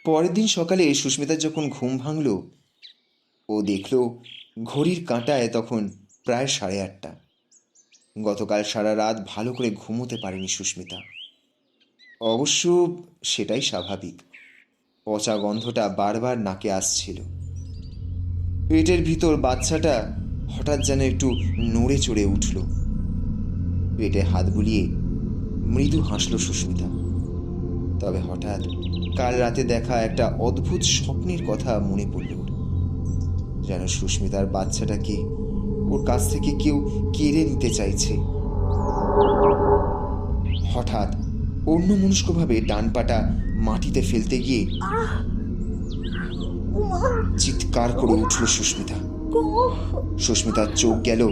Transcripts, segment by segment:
পরের দিন সকালে সুস্মিতার যখন ঘুম ভাঙল, ও দেখল ঘড়ির কাঁটায় তখন প্রায় 8:30। গতকাল সারা রাত ভালো করে ঘুমোতে পারেনি সুস্মিতা। অবশ্য সেটাই স্বাভাবিক। পচা গন্ধটা বারবার নাকে আসছিল। পেটের ভিতর বাচ্চাটা হঠাৎ যেন একটু নড়ে চড়ে উঠল। পেটে হাত বুলিয়ে মৃদু হাসল সুস্মিতা। তবে হঠাৎ কাল রাতে দেখা একটা অদ্ভুত স্বপ্নের কথা মনে পড়ল ওর। যেন সুস্মিতার বাচ্চাটাকে ওর কাছ থেকে কেউ কেড়ে নিতে চাইছে। হঠাৎ অন্যমনস্কভাবে ডান পাটা মাটিতে ফেলতে গিয়ে চিৎকার করে উঠল সুস্মিতা। সুস্মিতার চোখ গেল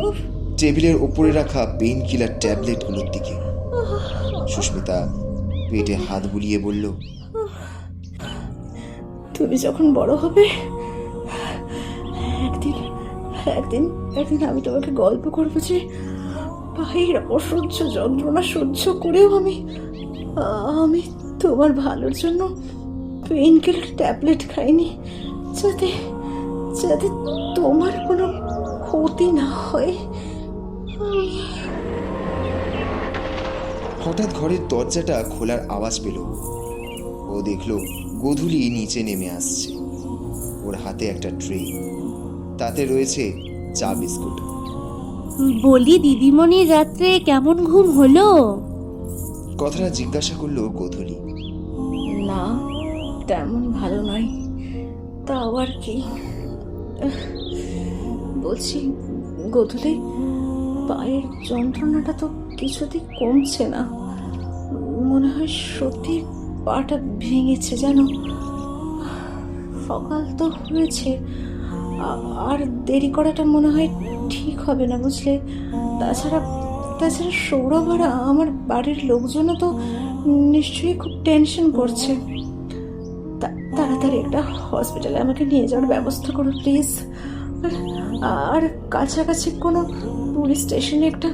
টেবিলের ওপরে রাখা পেইন কিলার ট্যাবলেটগুলোর দিকে। সুস্মিতা পেটে হাত বুলিয়ে বলল, তুমি যখন বড় হবে একদিন একদিন একদিন আমি তোমাকে গল্প করবো যে পায়ের অসহ্য যন্ত্রণা সহ্য করেও আমি তোমার ভালোর জন্য পেইন কিলার ট্যাবলেট খাইনি, যাতে যাতে তোমার কোনো ক্ষতি না হয়। হঠাৎ ঘরের দরজাটা খোলার আওয়াজ পেল। ও দেখল গোধূলি নিচে নেমে আসছে। ওর হাতে একটা ট্রে, তাতে রয়েছে চা বিস্কুট। বলি দিদিমণি, রাত্রে কেমন ঘুম হলো? কথাটা জিজ্ঞাসা করলো গোধূলি। না, তেমন ভালো নয়। তাও আর কি, বলছি গোধূলি, পায়ের যন্ত্রণাটা তো কিছুতেই কমছে না। মনে হয় সত্যি পাটা ভেঙেছে জানো। সকাল তো হয়েছে, আর দেরি করাটা মনে হয় ঠিক হবে না, বুঝলে। তাছাড়া তাছাড়া সৌরভ আর আমার বাড়ির লোকজনও তো নিশ্চয়ই খুব টেনশন করছে। তাড়াতাড়ি একটা হসপিটালে আমাকে নিয়ে যাওয়ার ব্যবস্থা করো প্লিজ। আর কাছাকাছি কোনো পুলিশ স্টেশনে একটা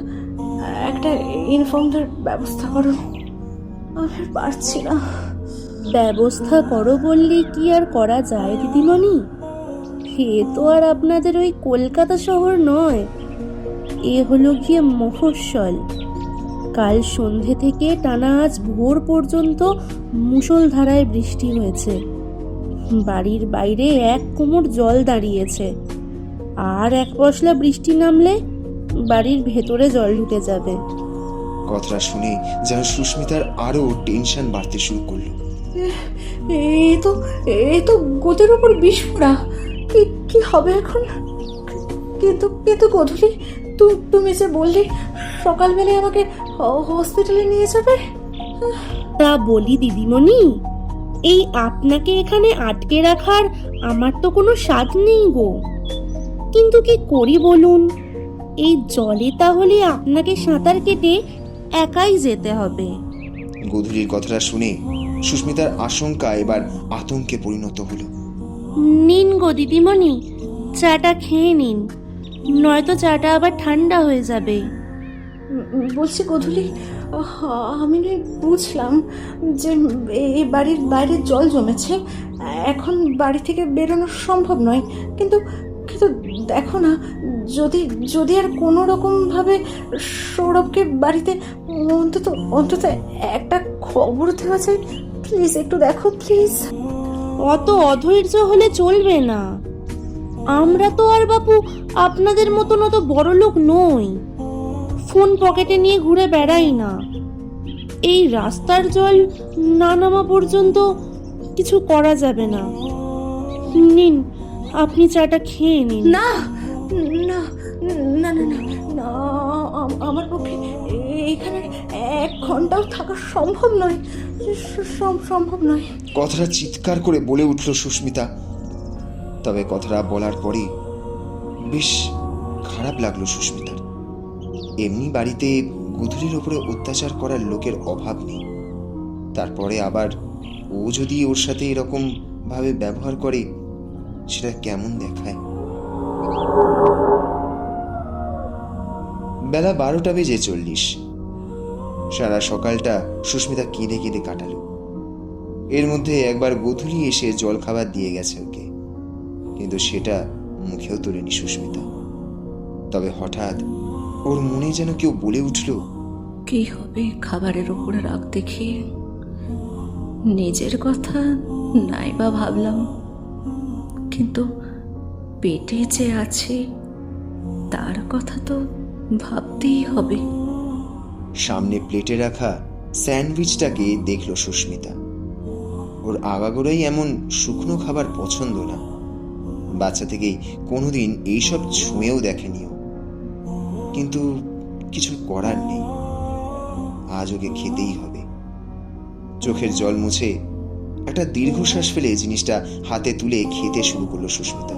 একটা ইনফর্মের ব্যবস্থা করো। আমি পারছি না। ব্যবস্থা করো বললে কি আর করা যায় দিদিমণি? এ তো আর আপনাদের ওই কলকাতা শহর নয়, এ হলো গিয়ে মফস্বল। কাল সন্ধে থেকে টানা আজ ভোর পর্যন্ত মুষলধারায় বৃষ্টি হয়েছে। বাড়ির বাইরে 1 কোমর জল দাঁড়িয়েছে, আর 1 পশলা বৃষ্টি নামলে বাড়ির ভেতরে জল ঢুকে যাবে। কথাটা শুনে যেন সুস্মিতার আরো টেনশন বাড়তে শুরু করলো। এ তো গোদের উপর বিস্ফোরা। কি হবে এখন? কিন্তু কিন্তু গোধূলি, তুমি যে বললে সকালবেলায় আমাকে হসপিটালে নিয়ে যাবে। তা বলি দিদিমণি, এই আপনাকে এখানে আটকে রাখার আমার তো কোনো স্বাদ নেই গো। কিন্তু কি করি বলুন? এই জলে তাহলে আপনাকে সাঁতার কেটে একাই যেতে হবে। গোধূলির কথাটা শুনে সুস্মিতার আশঙ্কা এবার আতঙ্কে পরিণত হলো। নিন গো দিদিমণি, চাটা খেয়ে নিন, নয়তো চাটা আবার ঠান্ডা হয়ে যাবে। বলছি গোধূলি, আমি নয় বুঝলাম যে এই বাড়ির বাইরে জল জমেছে, এখন বাড়ি থেকে বেরোনো সম্ভব নয়। কিন্তু কিন্তু দেখো না, যদি আর কোনো রকম ভাবে সৌরভকে বাড়িতে অন্তত অন্তত একটা খবর দেওয়া যায়, প্লিজ একটু দেখো প্লিজ। অত অধৈর্য হলে চলবে না। আমরা তো আর বাপু আপনাদের মতন অত বড় লোক নই, ফোন পকেটে নিয়ে ঘুরে বেড়াই না। এই রাস্তার জল না নামা পর্যন্ত কিছু করা যাবে না। নিন, আপনি চাটা খেয়ে নিন। না না না না না, আমার পক্ষে এখানে 1 ঘন্টাও থাকা সম্ভব নয়, সম্ভব নয়। কথাটা চিৎকার করে বলে উঠল সুস্মিতা। তবে কথাটা বলার পরে বেশ খারাপ লাগলো সুস্মিতার। এমনি বাড়িতে গোধূলির ওপরে অত্যাচার করার লোকের অভাব নেই। তারপরে আবার ও যদি ওর সাথে এরকম ভাবে ব্যবহার করে, সেটা কেমন দেখায়। বেলা 12:40। সারা সকালটা সুস্মিতা কেঁদে কেঁদে কাটালো। এর মধ্যে একবার গোধূলি এসে জল খাবার দিয়ে গেছে ওকে, কিন্তু সেটা মুখেও তোলেনি সুস্মিতা। তবে হঠাৎ ওর মনে যেন কেউ বলে উঠল, কি হবে খাবারের ওপরে রাগ দেখিয়ে? নিজের কথা নাই বা ভাবলাম, কিন্তু পেটে যে আছে তার কথা তো ভাবতেই হবে। সামনে প্লেটে রাখা স্যান্ডউইচটাকে দেখল সুস্মিতা। ওর আগাগোড়াই এমন শুকনো খাবার পছন্দ না, বাচ্চা থেকেই কোনোদিন এইসব ছুঁয়েও দেখেনি ও। কিন্তু কিছু করার নেই, আজ ওকে খেতেই হবে। চোখের জল মুছে একটা দীর্ঘশ্বাস ফেলে জিনিসটা হাতে তুলে খেতে শুরু করলো সুস্মিতা।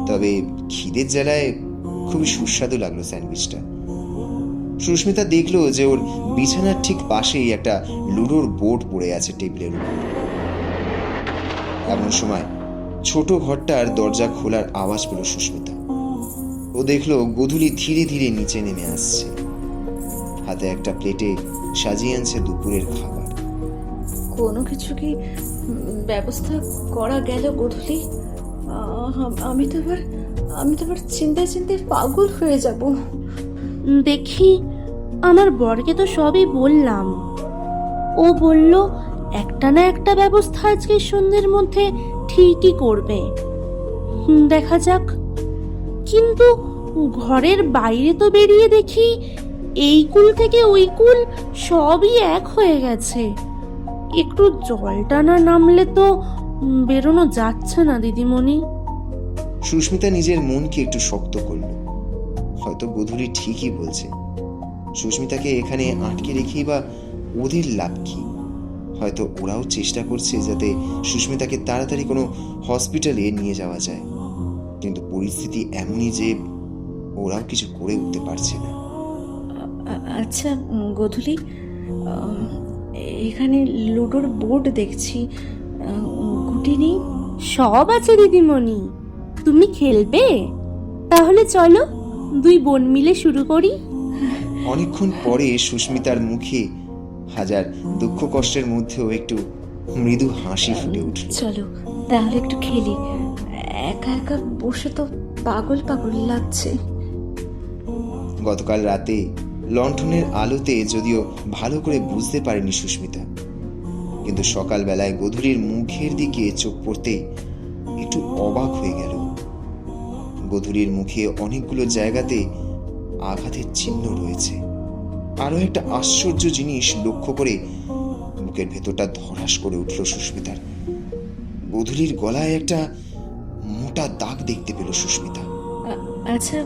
তবে খিদের জ্বালায় খুবই সুস্বাদু লাগলো স্যান্ডউইচটা। সুস্মিতা দেখলো যে ওর বিছানার ঠিক পাশেই একটা লুডোর বোর্ড পড়ে আছে টেবিলের উপর। এমন সময় ছোট ঘরটার দরজা খোলার আওয়াজ পেল সুস্মিতা। ও দেখলো গোধূলি ধীরে ধীরে নিচে নেমে আসছে, হাতে একটা প্লেটে সাজিয়ে আনছে দুপুরের খাবার। কোনো কিছু কি ব্যবস্থা করা গেল গোধূলি? আমি তো এবার চিন্তায় চিন্তায় পাগল হয়ে যাব। দেখি, আমার বরকে তো সবই বললাম। ও বলল একটা না একটা ব্যবস্থা আজকে সন্ধ্যের মধ্যে ঠিকই করবে। দেখা যাক। কিন্তু ঘরের বাইরে তো বেরিয়ে দেখি এই কুল থেকে ওই কুল সবই এক হয়ে গেছে। একটু জলটা না নামলে তো বেরোনো যাচ্ছে না দিদিমণি। সুস্মিতা নিজের মনকে একটু শক্ত করল। হয়তো গোধূলি ঠিকই বলছে। সুস্মিতাকে এখানে আটকে রেখেই বা ওদের লাভ কি? হয়তো ওরাও চেষ্টা করছে যাতে সুস্মিতাকে তাড়াতাড়ি কোনো হসপিটালে নিয়ে যাওয়া যায়, কিন্তু পরিস্থিতি এমনই যে ওরাও কিছু করে উঠতে পারছে না। আচ্ছা গোধূলি, এখানে লুডোর বোর্ড দেখছি, গুটি নেই? সব আছে দিদিমণি। তুমি খেলবে? তাহলে চলো দুই বোন মিলে শুরু করি। অনেকক্ষণ পরে সুস্মিতার মুখে হাজার দুঃখ কষ্টের মধ্যেও একটু মৃদু হাসি ফুটে উঠল। চলো তাহলে একটু খেলি, একা একা বসে তো পাগল পাগল লাগছে। গতকাল রাতে লণ্ঠনের আলোতে যদিও ভালো করে বুঝতে পারেনি সুস্মিতা, কিন্তু সকালবেলায় গোধূলির মুখের দিকে চোখ পড়তে একটু অবাক হয়ে গেল। গোধূলির মুখে অনেকগুলো জায়গাতে আঘাতের চিহ্ন রয়েছে। আরো একটা আশ্চর্য জিনিস লক্ষ্য করে বুকের ভেতরটা ধড়াস করে উঠল সুস্মিতার। গোধূলির গলায় একটা মোটা দাগ দেখতে পেল সুস্মিতা। আচ্ছা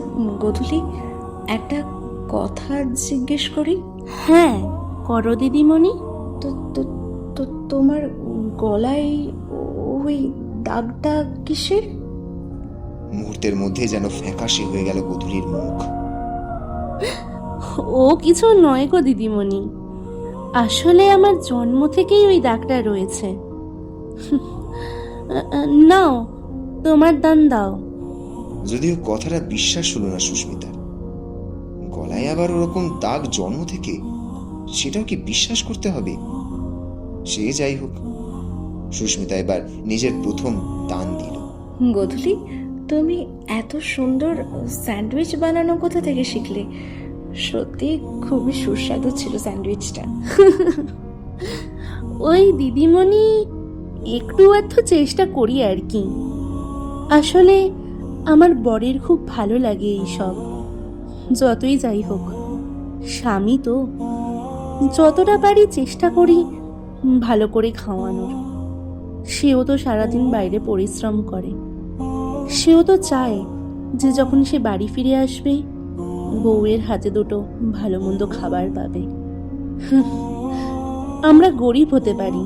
গোধূলি, একটা কথা জিজ্ঞেস করি? হ্যাঁ, করো দিদিমণি। তো তো তো তোমার গলায় ওই দাগটা কিসের? মুহূর্তের মধ্যে যেন ফ্যাকাশে হয়ে গেল গোধূলির মুখ। ও কিছু নয় গো দিদিমণি, আসলে আমার জন্ম থেকেই ওই দাগটা রয়েছে। নাও, তোমার দান দাও। যদিও কথাটা বিশ্বাস হলো না সুস্মিতার। গলায় আবার ওরকম দাগ জন্ম থেকে, সেটাও কি বিশ্বাস করতে হবে? সে যাই হোক, সুস্মিতা এবার নিজের প্রথম দান দিল। গোধূলি, তুমি এত সুন্দর স্যান্ডউইচ বানানো কোথা থেকে শিখলে? সত্যি খুবই সুস্বাদু ছিল স্যান্ডউইচটা। ওই দিদিমণি, একটু আধটু চেষ্টা করি আর কি। আসলে আমার বরের খুব ভালো লাগে এইসব। যতই যাই হোক, স্বামী তো, যতটা পারি চেষ্টা করি ভালো করে খাওয়ানোর। সেও তো সারাদিন বাইরে পরিশ্রম করে। সেও তো চায় যে যখন সে বাড়ি ফিরে আসবে বউয়ের হাতে দুটো ভালো মন্দ খাবার পাবে। আমরা গরিব হতে পারি,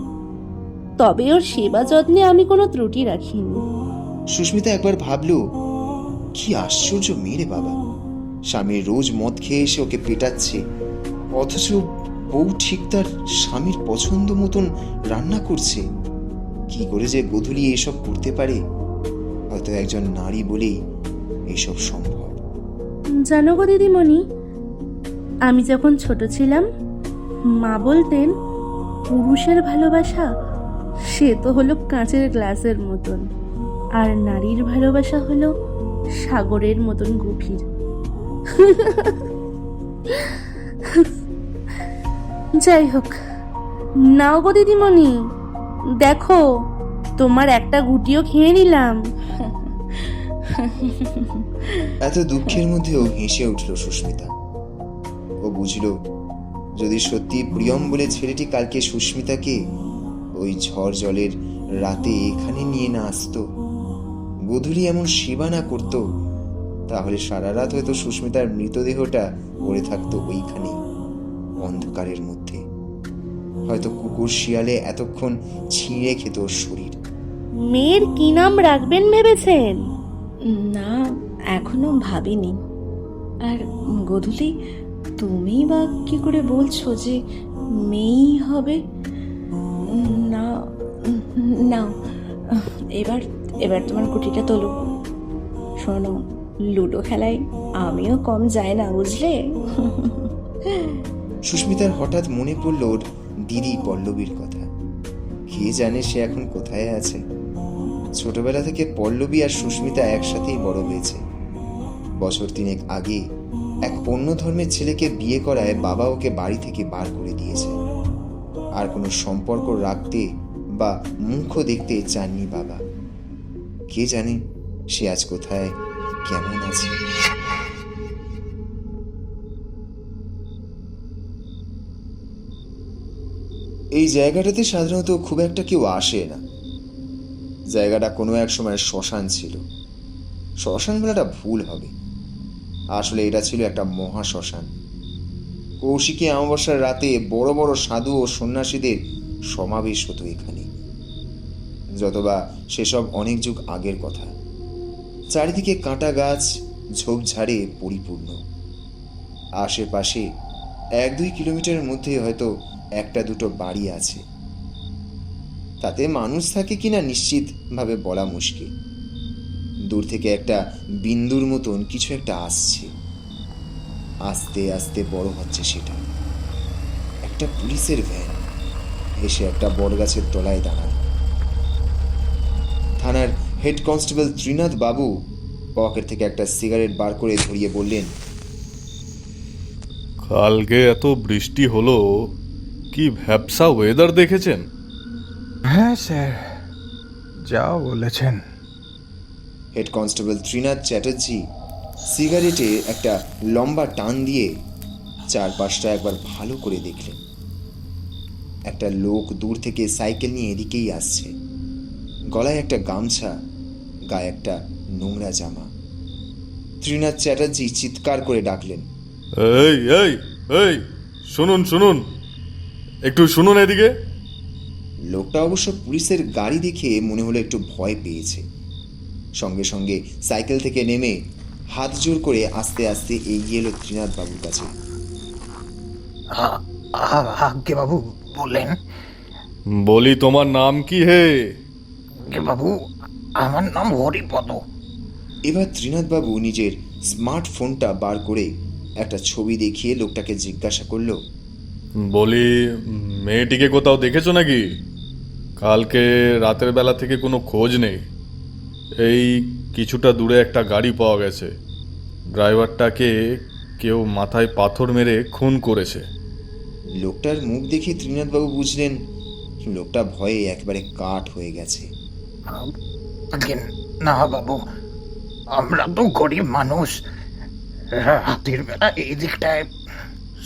তবে ওর সেবা যত্নে আমি কোনো ত্রুটি রাখিনি। সুস্মিতা একবার ভাবলো, কি আশ্চর্য মেয়ে রে বাবা। স্বামীর রোজ মদ খেয়ে এসে ওকে পেটাচ্ছে, অথচ বউ ঠিক তার স্বামীর পছন্দ মতন রান্না করছে। কি করে যে গোধূলি এসব করতে পারে? হয়তো একজন নারী বলেই এসব সম্ভব। জানো গো দিদিমণি, আমি যখন ছোট ছিলাম মা বলতেন পুরুষের ভালোবাসা সে তো হলো কাঁচের গ্লাসের মতন, আর নারীর ভালোবাসা হলো সাগরের মতন গভীর। যাই হোক, নাও গো দিদিমণি, দেখো তোমার একটা গুটিও খেয়ে নিলাম। এত দুঃখের মধ্যেও হেসে উঠল সুস্মিতা। ও বুঝল, যদি সত্যি প্রিয়ম বলে ছেলেটি কালকে সুস্মিতাকে ওই ঝড় জলের রাতে এখানে নিয়ে না আসতো, গোধূলি এমন সেবা না করতো, তাহলে সারা রাত হয়তো সুস্মিতার মৃতদেহটা পড়ে থাকতো ওইখানে অন্ধকারের মধ্যে। হয়তো কুকুর শিয়ালে এতক্ষণ ছিঁড়ে খেত ওর শরীর। মেয়ের কি নাম রাখবেন ভেবেছেন? না, এখনো ভাবিনি। আর গোধূলি, তুমি বা কি করে বলছো যে মেয়েই হবে? না, নাও, এবার এবার তোমার গুটিটা তোলো। শোনো, লুডো খেলায় আমিও কম যায় না, বুঝলে? সুস্মিতার হঠাৎ মনে পড়ল ওর দিদি পল্লবীর কথা। কে জানে সে এখন কোথায় আছে। ছোটবেলা থেকে পল্লবী আর সুস্মিতা একসাথেই বড় হয়েছে। বছর 3 আগে এক অন্য ধর্মের ছেলেকে বিয়ে করায় বাবা ওকে বাড়ি থেকে বার করে দিয়েছে। আর কোনো সম্পর্ক রাখতে বা মুখও দেখতে চাননি বাবা। কে জানে সে আজ কোথায়, কেমন আছে। এই জায়গাটাতে সাধারণত খুব একটা কেউ আসে না। জায়গাটা কোনো এক সময় শ্মশান ছিল। শ্মশান বলাটা ভুল হবে, আসলে এটা ছিল একটা মহা শ্মশান। কৌশিকী অমাবস্যার রাতে বড় বড় সাধু ও সন্ন্যাসীদের সমাবেশ হতো এখানে। যতবা সেসব অনেক যুগ আগের কথা। চারিদিকে কাঁটা গাছ, ঝোপঝাড়ে পরিপূর্ণ। আশেপাশে 1-2 কিলোমিটারের মধ্যে হয়তো 1-2 বাড়ি আছে। তাতে মানুষ থাকে কিনা নিশ্চিতভাবে বলা মুশকিল। দূর থেকে একটা বিন্দুর মতন কিছু একটা আসছে, আস্তে আস্তে বড় হচ্ছে। সেটা একটা পুলিশের ভ্যান এসে একটা বটগাছের তলায় দাঁড়ায়। থানার হেড কনস্টেবল ত্রিনাথ বাবু পকেট থেকে একটা সিগারেট বার করে ধরিয়ে বললেন, কালকে এত বৃষ্টি হলো, কি ভ্যাপসা ওয়েদার দেখেছেন? হ্যাঁ স্যার, যা বলেছেন। হেড কনস্টেবল ত্রিনাথ চ্যাটার্জি সিগারেটে একটা লম্বা টান দিয়ে চারপাশটা একবার ভালো করে দেখলেন। একটা লোক দূর থেকে সাইকেল নিয়ে এদিকেই আসছে। গলায় একটা গামছা, গায়ে একটা নোংরা জামা। ত্রিনাথ চ্যাটার্জি চিৎকার করে ডাকলেন, এই এই এই, শুনুন শুনুন, একটু শুনুন এদিকে। লোকটা অবশ্য পুলিশের গাড়ি দেখে মনে হলো একটু ভয় পেয়েছে। সঙ্গে সঙ্গে সাইকেল থেকে নেমে হাত জোর করে আস্তে আস্তে এগিয়ে এলো ত্রিনাথ বাবুর কাছে। আজ্ঞে বাবু, বলেন। বলি, তোমার নাম কি হে? আজ্ঞে বাবু, আমার নাম হরিপদ। এবার ত্রিনাথ বাবু নিজের স্মার্টফোনটা বার করে একটা ছবি দেখিয়ে লোকটাকে জিজ্ঞাসা করলো, বলি, মেয়েটিকে কোথাও দেখেছো নাকি? কালকে রাতের বেলা থেকে কোনো খোঁজ নেই। এই কিছুটা দূরে একটা গাড়ি পাওয়া গেছে। ড্রাইভারটাকে কেউ মাথায় পাথর মেরে খুন করেছে। লোকটার মুখ দেখে ত্রিনাথবাবু বুঝলেন লোকটা ভয়ে একেবারে কাঠ হয়ে গেছে। আজ্ঞে না বাবু, আমরা তো গরিব মানুষ, রাতের বেলা এই দিকটায়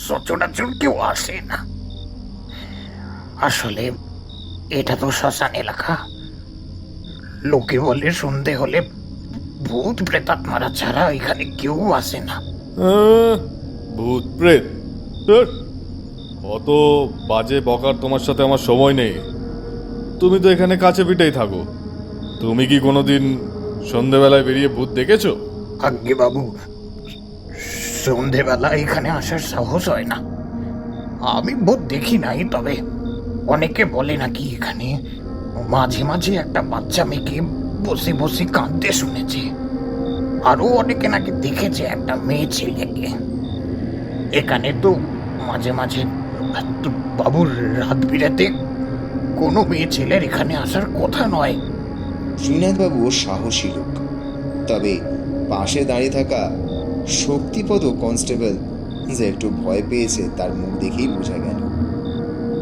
সচরাচর কেউ আসে না। আসলে এটা তো শ্মশান এলাকা। লোকে বলে সন্ধে হলে ভূত প্রেতাত্মারা ছাড়া এখানে কেউ আসে না। ভূত প্রেত? ধুর, অত বাজে বকার তোমার সাথে আমার সময় নেই। তুমি তো এখানে কাছে পিঠেই থাকো। তুমি কি কোনোদিন সন্ধেবেলায় বেরিয়ে ভূত দেখেছো? আজ্ঞে বাবু, সন্ধেবেলা এখানে আসার সাহস হয় না। আমি ভূত দেখি নাই, তবে অনেকে বলে নাকি এখানে মাঝে মাঝে একটা বাচ্চা মেয়েকে বসে বসে কাঁদতে শুনেছে। আরো অনেকে নাকি দেখেছে একটা মেয়ে ছেলেকে। এখানে তো মাঝে মাঝে বাবুর রাত বিরাতে কোনো মেয়ে ছেলের এখানে আসার কথা নয়। শ্রীনাথবাবু সাহসী লোক, তবে পাশে দাঁড়িয়ে থাকা শক্তিপদ কনস্টেবল যে একটু ভয় পেয়েছে তার মুখ দেখেই বোঝা গেল।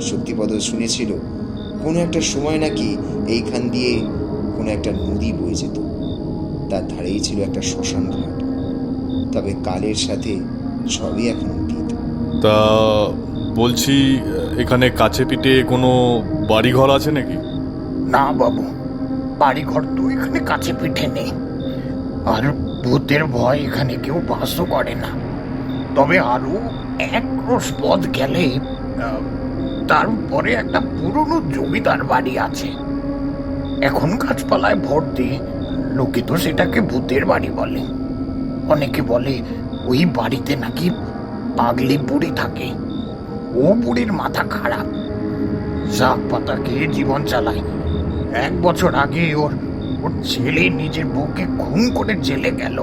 শক্তিপদ শুনেছিল কোনো একটা সময় নাকি এইখান দিয়ে কোনো একটা নদী বয়ে যেত, তার ধারেই ছিল একটা শ্মশান ঘাট। তবে কালের সাথে সবই এখন অতীত। তা বলছি, এখানে কাছে পিঠে কোনো বাড়িঘর আছে নাকি? না বাবু, বাড়িঘর তো এখানে কাছে পিঠে নেই, আর ভূতের ভয় এখানে কেউ বাসও করে না। তবে আরো এক ক্রোশ পথ গেলে তারপরে একটা পুরনো জমিদার বাড়ি আছে। এখন গাছপালায় ভর্তি, লোকে তো সেটাকে ভূতের বাড়ি বলে। অনেকে বলে ওই বাড়িতে নাকি পাগলি বুড়ি থাকে। ও বুড়ির মাথা খারাপ, শাক পাতা খেয়ে জীবন চালায়। 1 বছর আগে ওর ওর ছেলে নিজের বউকে খুন করে জেলে গেল।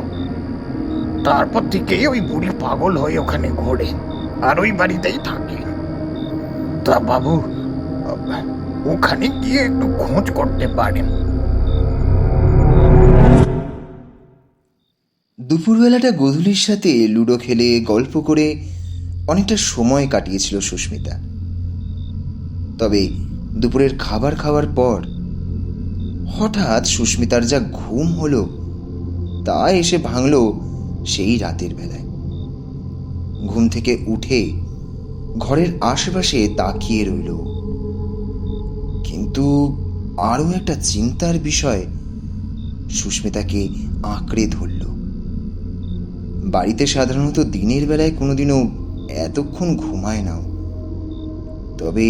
তারপর থেকে ওই বুড়ি পাগল হয়ে ওখানে ঘোরে আর ওই বাড়িতেই থাকে। তা বাবু, ওখানে গিয়ে একটু খোঁজ করতে পারেন। দুপুরবেলাটা গোধূলির সাথে লুডো খেলে গল্প করে অনেকটা সময় কাটিয়েছিল সুস্মিতা। তবে দুপুরের খাবার খাওয়ার পর হঠাৎ সুস্মিতার যা ঘুম হলো তা এসে ভাঙল সেই রাতের বেলায়। ঘুম থেকে উঠে ঘরের আশেপাশে তাকিয়ে রইল, কিন্তু আরও একটা চিন্তার বিষয় সুস্মিতাকে আঁকড়ে ধরল। বাড়িতে সাধারণত দিনের বেলায় কোনোদিনও এতক্ষণ ঘুমায় নাও, তবে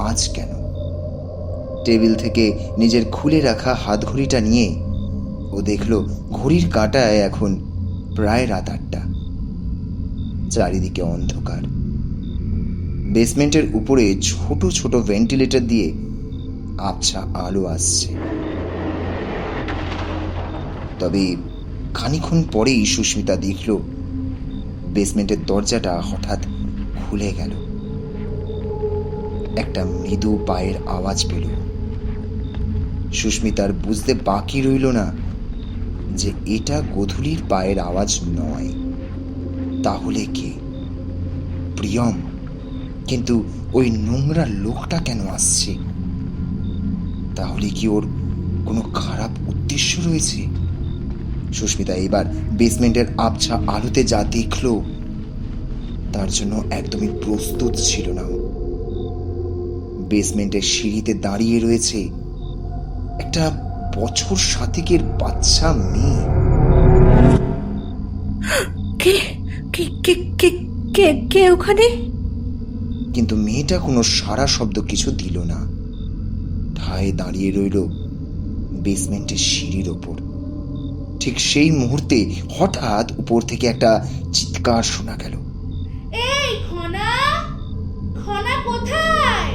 আজ কেন? টেবিল থেকে নিজের খুলে রাখা হাতঘড়িটা নিয়ে ও দেখল ঘড়ির কাঁটায় এখন প্রায় রাত 8টা। চারিদিকে অন্ধকার। বেসমেন্টের উপরে ছোট ছোট ভেন্টিলেটর দিয়ে আবছা আলো আসছে। তবে খানিক্ষণ পরেই সুস্মিতা দেখল বেসমেন্টের দরজাটা হঠাৎ খুলে গেল। একটা মৃদু পায়ের আওয়াজ পেল। সুস্মিতার বুঝতে বাকি রইল না যে এটা গোধূলির পায়ের আওয়াজ নয়। তাহলে কে? প্রিয়ম। কিন্তু ওই নোংরা লোকটা কেন আসছে? তাহলে কি ওর কোনো খারাপ উদ্দেশ্য রয়েছে? সুস্মিতা এবার বেসমেন্টের আবছা আলোতে যা দেখল তার জন্য একদমই প্রস্তুত ছিল না। বেসমেন্টের সিঁড়িতে দাঁড়িয়ে রয়েছে একটা বছর 7 বাচ্চা মেয়ে। কে কে কে কে কে কে ওখানে? কিন্তু মেয়েটা কোনো সাড়া শব্দ কিছু দিল না, ঠায় দাঁড়িয়ে রইল বেসমেন্টের সিঁড়ির ওপর। ঠিক সেই মুহূর্তে হঠাৎ উপর থেকে একটা চিৎকার শোনা গেল। এই খনা, খনা কোথায়?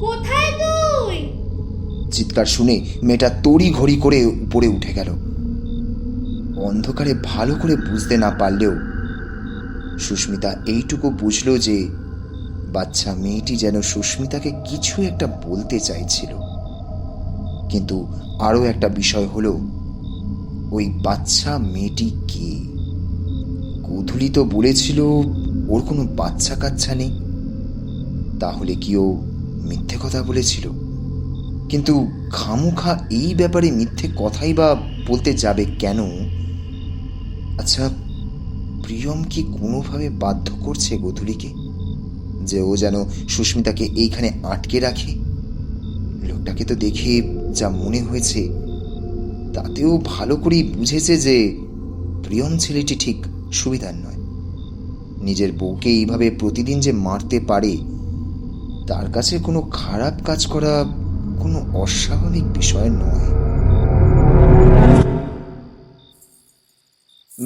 কোথায় তুই? চিৎকার শুনে মেয়েটা তড়ি ঘড়ি করে উপরে উঠে গেল। অন্ধকারে ভালো করে বুঝতে না পারলেও সুস্মিতা এইটুকু বুঝল যে বাচ্চা মেয়েটি যেন সুস্মিতাকে কিছু একটা বলতে চাইছিল। কিন্তু আরও একটা বিষয় হলো, ওই বাচ্চা মেয়েটি কে? গোধূলি তো বলেছিল ওর কোনো বাচ্চা কাচ্চা নেই। তাহলে কি ও মিথ্যে কথা বলেছিল? কিন্তু খামোখা এই ব্যাপারে মিথ্যে কথাই বা বলতে যাবে কেন? আচ্ছা, প্রিয়ম কি কোনোভাবে বাধ্য করছে গোধূলিকে যে ও যেন সুস্মিতাকে এইখানে আটকে রাখে? লোকটাকে তো দেখে যা মনে হয়েছে তাতেও ভালো করেই বুঝেছে যে প্রিয়ম ছেলেটি ঠিক সুবিধার নয়। নিজের বউকে এইভাবে প্রতিদিন যে মারতে পারে, তার কাছে কোনো খারাপ কাজ করা কোনো অস্বাভাবিক বিষয় নয়।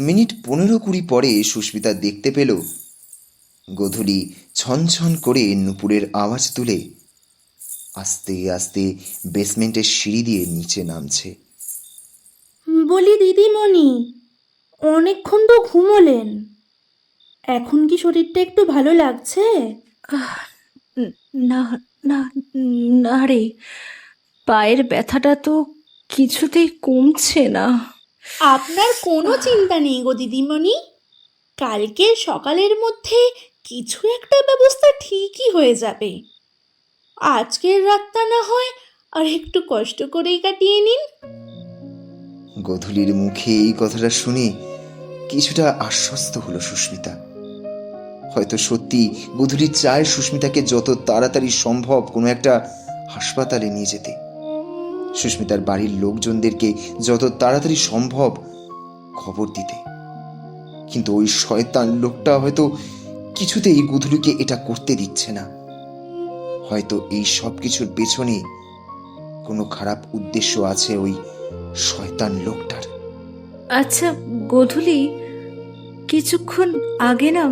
মিনিট 15-20 পরে সুস্মিতা দেখতে পেল গোধূলি ছনছন করে নুপুরের আওয়াজ তুলে আস্তে আস্তে বেসমেন্টের সিঁড়ি দিয়ে নিচে নামছে। বলি দিদিমণি, অনেকক্ষণ তো ঘুমোলেন, এখন কি শরীরটা একটু ভালো লাগছে? না না, না রে, পায়ের ব্যথাটা তো কিছুতেই কমছে না। আপনার কোনো চিন্তা নেই গো দিদিমণি, কালকে সকালের মধ্যে কিছু একটা ব্যবস্থা ঠিকই হয়ে যাবে। আজকের রাতটা না হয় আর একটু কষ্ট করেই কাটিয়ে নিন। গোধূলির মুখে এই কথাটা শুনে কিছুটা আশ্বস্ত হলো সুস্মিতা। হয়তো সত্যি গোধূলি চায় সুস্মিতাকে যত তাড়াতাড়ি সম্ভব কোনো একটা হাসপাতালে নিয়ে যেতে, সুস্মিতার বাড়ির লোকজনদেরকে যত তাড়াতাড়ি সম্ভব খবর দিতে। কিন্তু ওই শয়তান লোকটা হয়তো কিছুতেই গোধূলিকে এটা করতে দিচ্ছে না। হয়তো এই সব কিছুর পেছনে কোনো খারাপ উদ্দেশ্য আছে ওই শয়তান লোকটার। আচ্ছা গোধূলি, কিছুক্ষণ আগে না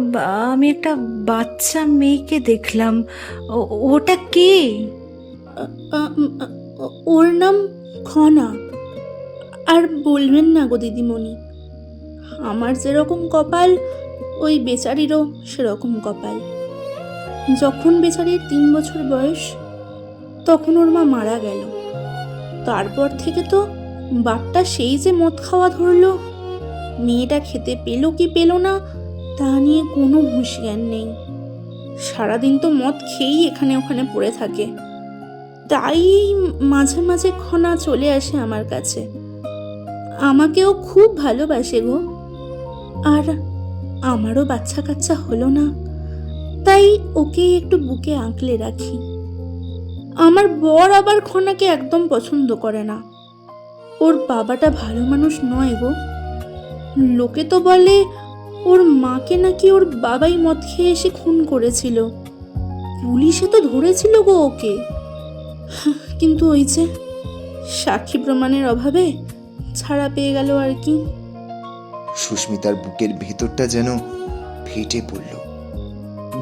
আমি একটা বাচ্চা মেয়েকে দেখলাম। ওটা কে? ওর নাম খনা। আর বলবেন না গো দিদিমণি, আমার যেরকম কপাল ওই বেচারিরও সেরকম কপাল। যখন বেচারির 3 বছর বয়স তখন ওর মা মারা গেল। তারপর থেকে তো বাপটা সেই যে মদ খাওয়া ধরলো, মেয়েটা খেতে পেলো কি পেলো না তা নিয়ে কোনো হুঁশিয়ার নেই। সারাদিন তো মদ খেয়েই এখানে ওখানে পড়ে থাকে। তাই মাঝে মাঝে খনা চলে আসে আমার কাছে। আমাকেও খুব ভালোবাসে গো। আর আমারও বাচ্চা কাচ্চা হলো না, তাই ওকে একটু বুকে আঁকলে রাখি। আমার বর আবার খনাকে একদম পছন্দ করে না। ওর বাবাটা ভালো মানুষ নয় গো। লোকে তো বলে ওর মাকে নাকি ওর বাবাই মদ খেয়ে এসে খুন করেছিল। পুলিশে তো ধরেছিল গো ওকে। কিন্তু ওই যে সাক্ষী প্রমাণের অভাবে ছাড়া পেয়ে গেল আর কি। সুস্মিতার বুকের ভেতরটা যেন ফেটে পড়ল,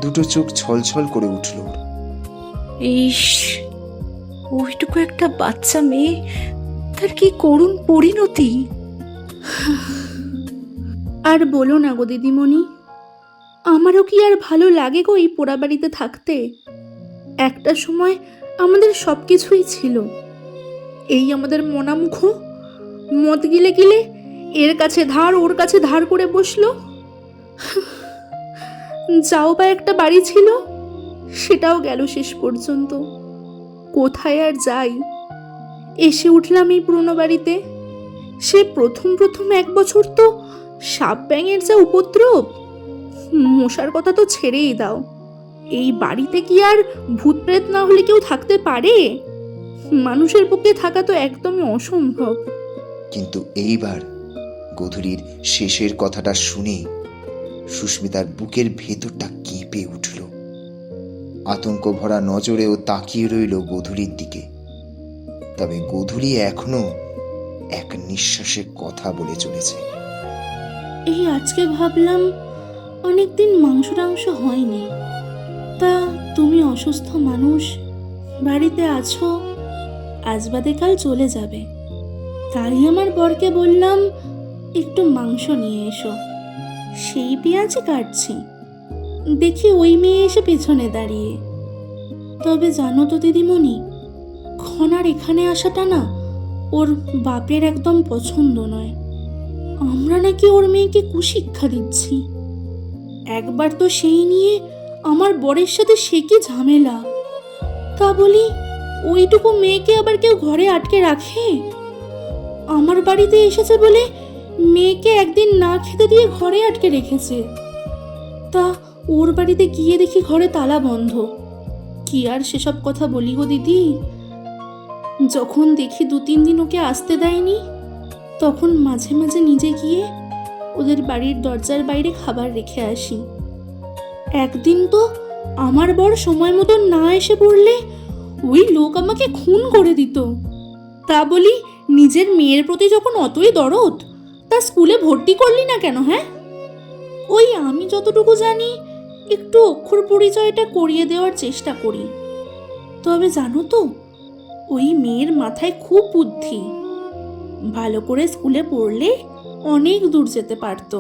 দুটো চোখ ছলছল করে উঠল ওর। ইস, ওইটুকু একটা বাচ্চা মেয়ে, তার কি করুণ পরিণতি। আর বলো না গো দিদিমণি, আমারও কি আর ভালো লাগে গো এই পোড়া বাড়িতে থাকতে। একটা সময় আমাদের সব কিছুই ছিল। এই আমাদের মনামুখ মদ গিলে গিলে এর কাছে ধার ওর কাছে ধার করে বসলো। যাও বা একটা বাড়ি ছিল, সেটাও গেল শেষ পর্যন্ত। কোথায় আর যাই। এসে উঠলাম এই পুরনো বাড়িতে। সে প্রথম 1 বছর তো সাপ ব্যাঙের যা উপদ্রব, মশার কথা তো ছেড়েই দাও। এই বাড়িতে কি আর ভূত প্রেত না হলে কেউ থাকতে পারে? মানুষের পক্ষে থাকা তো একদমই অসম্ভব। কিন্তু এইবার গোধূলির শেষের কথাটা শুনে সুস্মিতার বুকের ভেতরটা কেঁপে উঠল। আতঙ্ক ভরা নজরেও তাকিয়ে রইল গোধূলির দিকে। তবে গোধূলি এখনো এক নিঃশ্বাসে কথা বলে চলেছে। এই আজকে ভাবলাম অনেকদিন মাংস টাংস হয়নি, তা তুমি অসুস্থ মানুষ বাড়িতে আছো, আজ বাদে কাল চলে যাবে। তাই আমার বরকে বললাম একটু মাংস নিয়ে এসো। সেই পেঁয়াজ কাটছি, দেখি ওই মেয়ে এসে পেছনে দাঁড়িয়ে। তবে জানো তো দিদিমণি, খনার এখানে আসাটা না ওর বাপের একদম পছন্দ নয়। আমরা নাকি ওর মেয়েকে কুশিক্ষা দিচ্ছি। একবার তো সেই নিয়ে আমার বরের সাথে সে কি ঝামেলা। তা বলি, ওইটুকু মেয়েকে আবার কেউ ঘরে আটকে রাখে? আমার বাড়িতে এসেছে বলে মেয়েকে একদিন না খেতে দিয়ে ঘরে আটকে রেখেছে। তা ওর বাড়িতে গিয়ে দেখি ঘরে তালা বন্ধ। কি আর সেসব কথা বলি গো দিদি। যখন দেখি 2-3 দিন ওকে আসতে দেয়নি, তখন মাঝে মাঝে নিজে গিয়ে ওদের বাড়ির দরজার বাইরে খাবার রেখে আসি। একদিন তো আমার বর সময় মতো না এসে পড়লে ওই লোক আমাকে খুন করে দিত। তা বলি, নিজের মেয়ের প্রতি যখন অতই দরদ, তা স্কুলে ভর্তি করলি না কেন? হ্যাঁ, ওই আমি যতটুকু জানি একটু অক্ষর পরিচয়টা করিয়ে দেওয়ার চেষ্টা করি। তবে জানো তো, ওই মেয়ের মাথায় খুব বুদ্ধি। ভালো করে স্কুলে পড়লে অনেক দূর যেতে পারতো।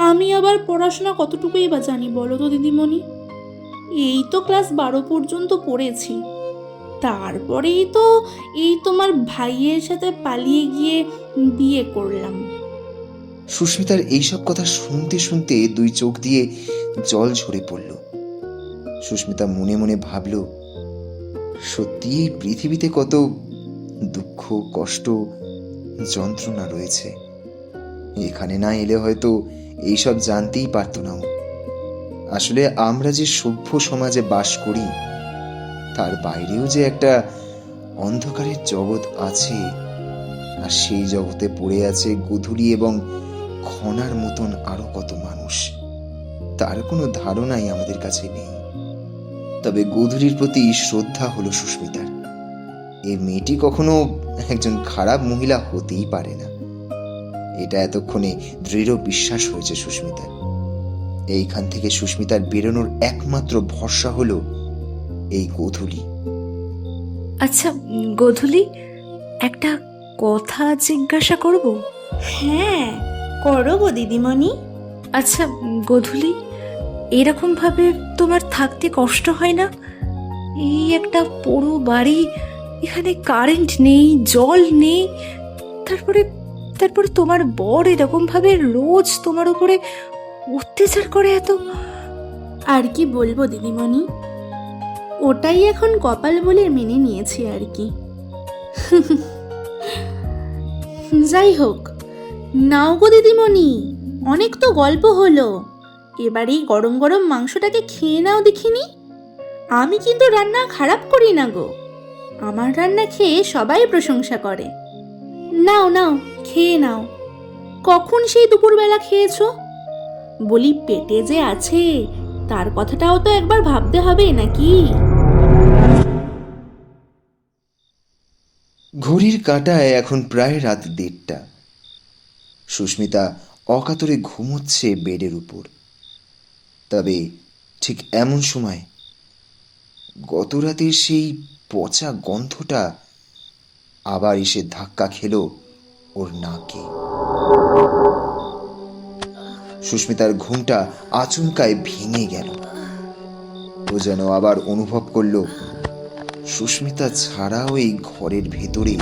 আমি আবার পড়াশোনা কতটুকুই বা জানি বলো তো দিদিমণি। এই তো ক্লাস 12 পর্যন্ত পড়েছি, তারপরেই তো এই তোমার ভাইয়ের সাথে পালিয়ে গিয়ে বিয়ে করলাম। সুস্মিতার এইসব কথা শুনতে শুনতে দুই চোখ দিয়ে জল ঝরে পড়ল। সুস্মিতা মনে মনে ভাবল, সত্যি এই পৃথিবীতে কত দুঃখ, কষ্ট, যন্ত্রণা রয়েছে। এখানে না এলে হয়তো এইসব জানতেই পারতো না ও। আসলে আমরা যে সভ্য সমাজে বাস করি, তার বাইরেও যে একটা অন্ধকারের জগৎ আছে, আর সেই জগতে পড়ে আছে গোধূলি এবং খনার মতন আরো কত মানুষ। তার কোনো ধারণাই আমাদের কাছে নেই। তবে গোধূলির প্রতি শ্রদ্ধা হলো সুস্মিতার। এই মেয়েটি কখনো একজন খারাপ মহিলা হতেই পারে না, এটা এতক্ষণে দৃঢ় বিশ্বাস হয়েছে সুস্মিতার। এইখান থেকে সুস্মিতার বেরোনোর একমাত্র ভরসা হলো এই গোধূলি। আচ্ছা গোধূলি, একটা কথা জিজ্ঞাসা করব? হ্যাঁ, করো গো দিদিমণি। আচ্ছা গোধূলি, এরকম ভাবে তোমার থাকতে কষ্ট হয় না? এই একটা পুরো বাড়ি, এখানে কারেন্ট নেই, জল নেই, তারপরে তারপরে তোমার বর এরকম ভাবে রোজ তোমার উপরে অত্যাচার করে এত। আর কি বলবো দিদিমণি, ওটাই এখন কপাল বলে মেনে নিয়েছি আর কি। যাই হোক, নাও গো দিদিমণি, অনেক তো গল্প হলো, এবার এই গরম গরম মাংসটাকে খেয়ে নাও দেখিনি। আমি কিন্তু রান্না খারাপ করি না গো, আমার রান্না খেয়ে সবাই প্রশংসা করে। নাও নাও, খেয়ে নাও। কখন সেই দুপুরবেলা খেয়েছো? বলি পেটে যে আছে তার কথাটাও তো একবার ভাবতে হবে নাকি? ঘড়ির কাঁটায় এখন প্রায় রাত 1:30। সুস্মিতা অকাতরে ঘুমোচ্ছে বেডের উপর। তবে ঠিক এমন সময় গত রাতের সেই পচা গন্ধটা আবার এসে ধাক্কা খেলো ওর নাকে। সুস্মিতার ঘুমটা আচমকায় ভেঙে গেল। ও যেন আবার অনুভব করলো সুস্মিতা ছাড়াও এই ঘরের ভেতরে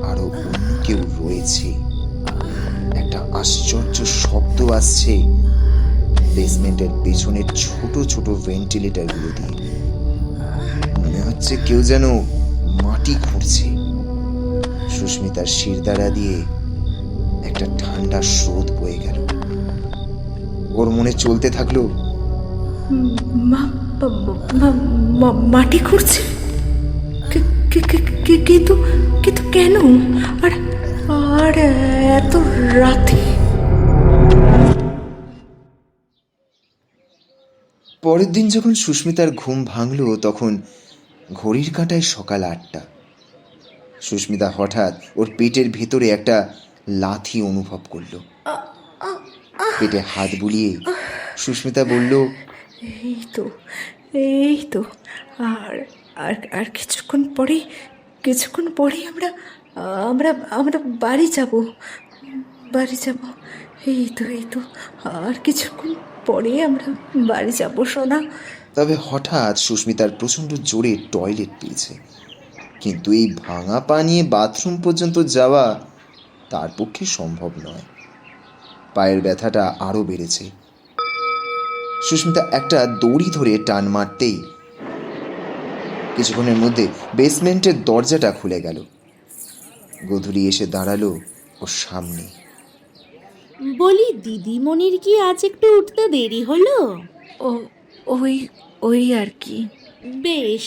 আরো অন্য কেউ রয়েছে। একটা আশ্চর্য শব্দ আসছে বেসমেন্টের পেছনের ছোট ছোট ভেন্টিলেটরগুলো দিয়ে। মনে হচ্ছে কেউ যেন মাটি খুঁড়ছে। সুস্মিতার শিরদাঁড়া দিয়ে একটা ঠান্ডা স্রোত বয়ে গেল। ওর মনে চলতে থাকলো, মাটি খুঁড়ছে, কিন্তু কিন্তু কেন? আর আর এত রাতে? পরের দিন যখন সুস্মিতার ঘুম ভাঙল, তখন ঘড়ির কাঁটায় সকাল 8টা। সুস্মিতা হঠাৎ ওর পেটের ভেতরে একটা লাথি অনুভব করল। পেটে হাত বুলিয়ে সুস্মিতা বলল, এই তো আর আর আর কিছুক্ষণ পরেই আমরা আমরা আমরা বাড়ি যাব। এই তো আর কিছুক্ষণ পরে আমরা বাড়ি যাব সোনা। তবে হঠাৎ সুস্মিতার প্রচণ্ড জোরে টয়লেট পেয়েছে, কিন্তু এই ভাঙা পা নিয়ে বাথরুম পর্যন্ত যাওয়া তার পক্ষে সম্ভব নয়। পায়ের ব্যথাটা আরও বেড়েছে। সুস্মিতা একটা দড়ি ধরে টান মারতেই কিছুক্ষণের মধ্যে বেসমেন্টের দরজাটা খুলে গেল। গোধূলি এসে দাঁড়ালো ওর সামনে। বলি দিদিমণির কি আজ একটু উঠতে দেরি হলো? ও ওই আর কি। বেশ,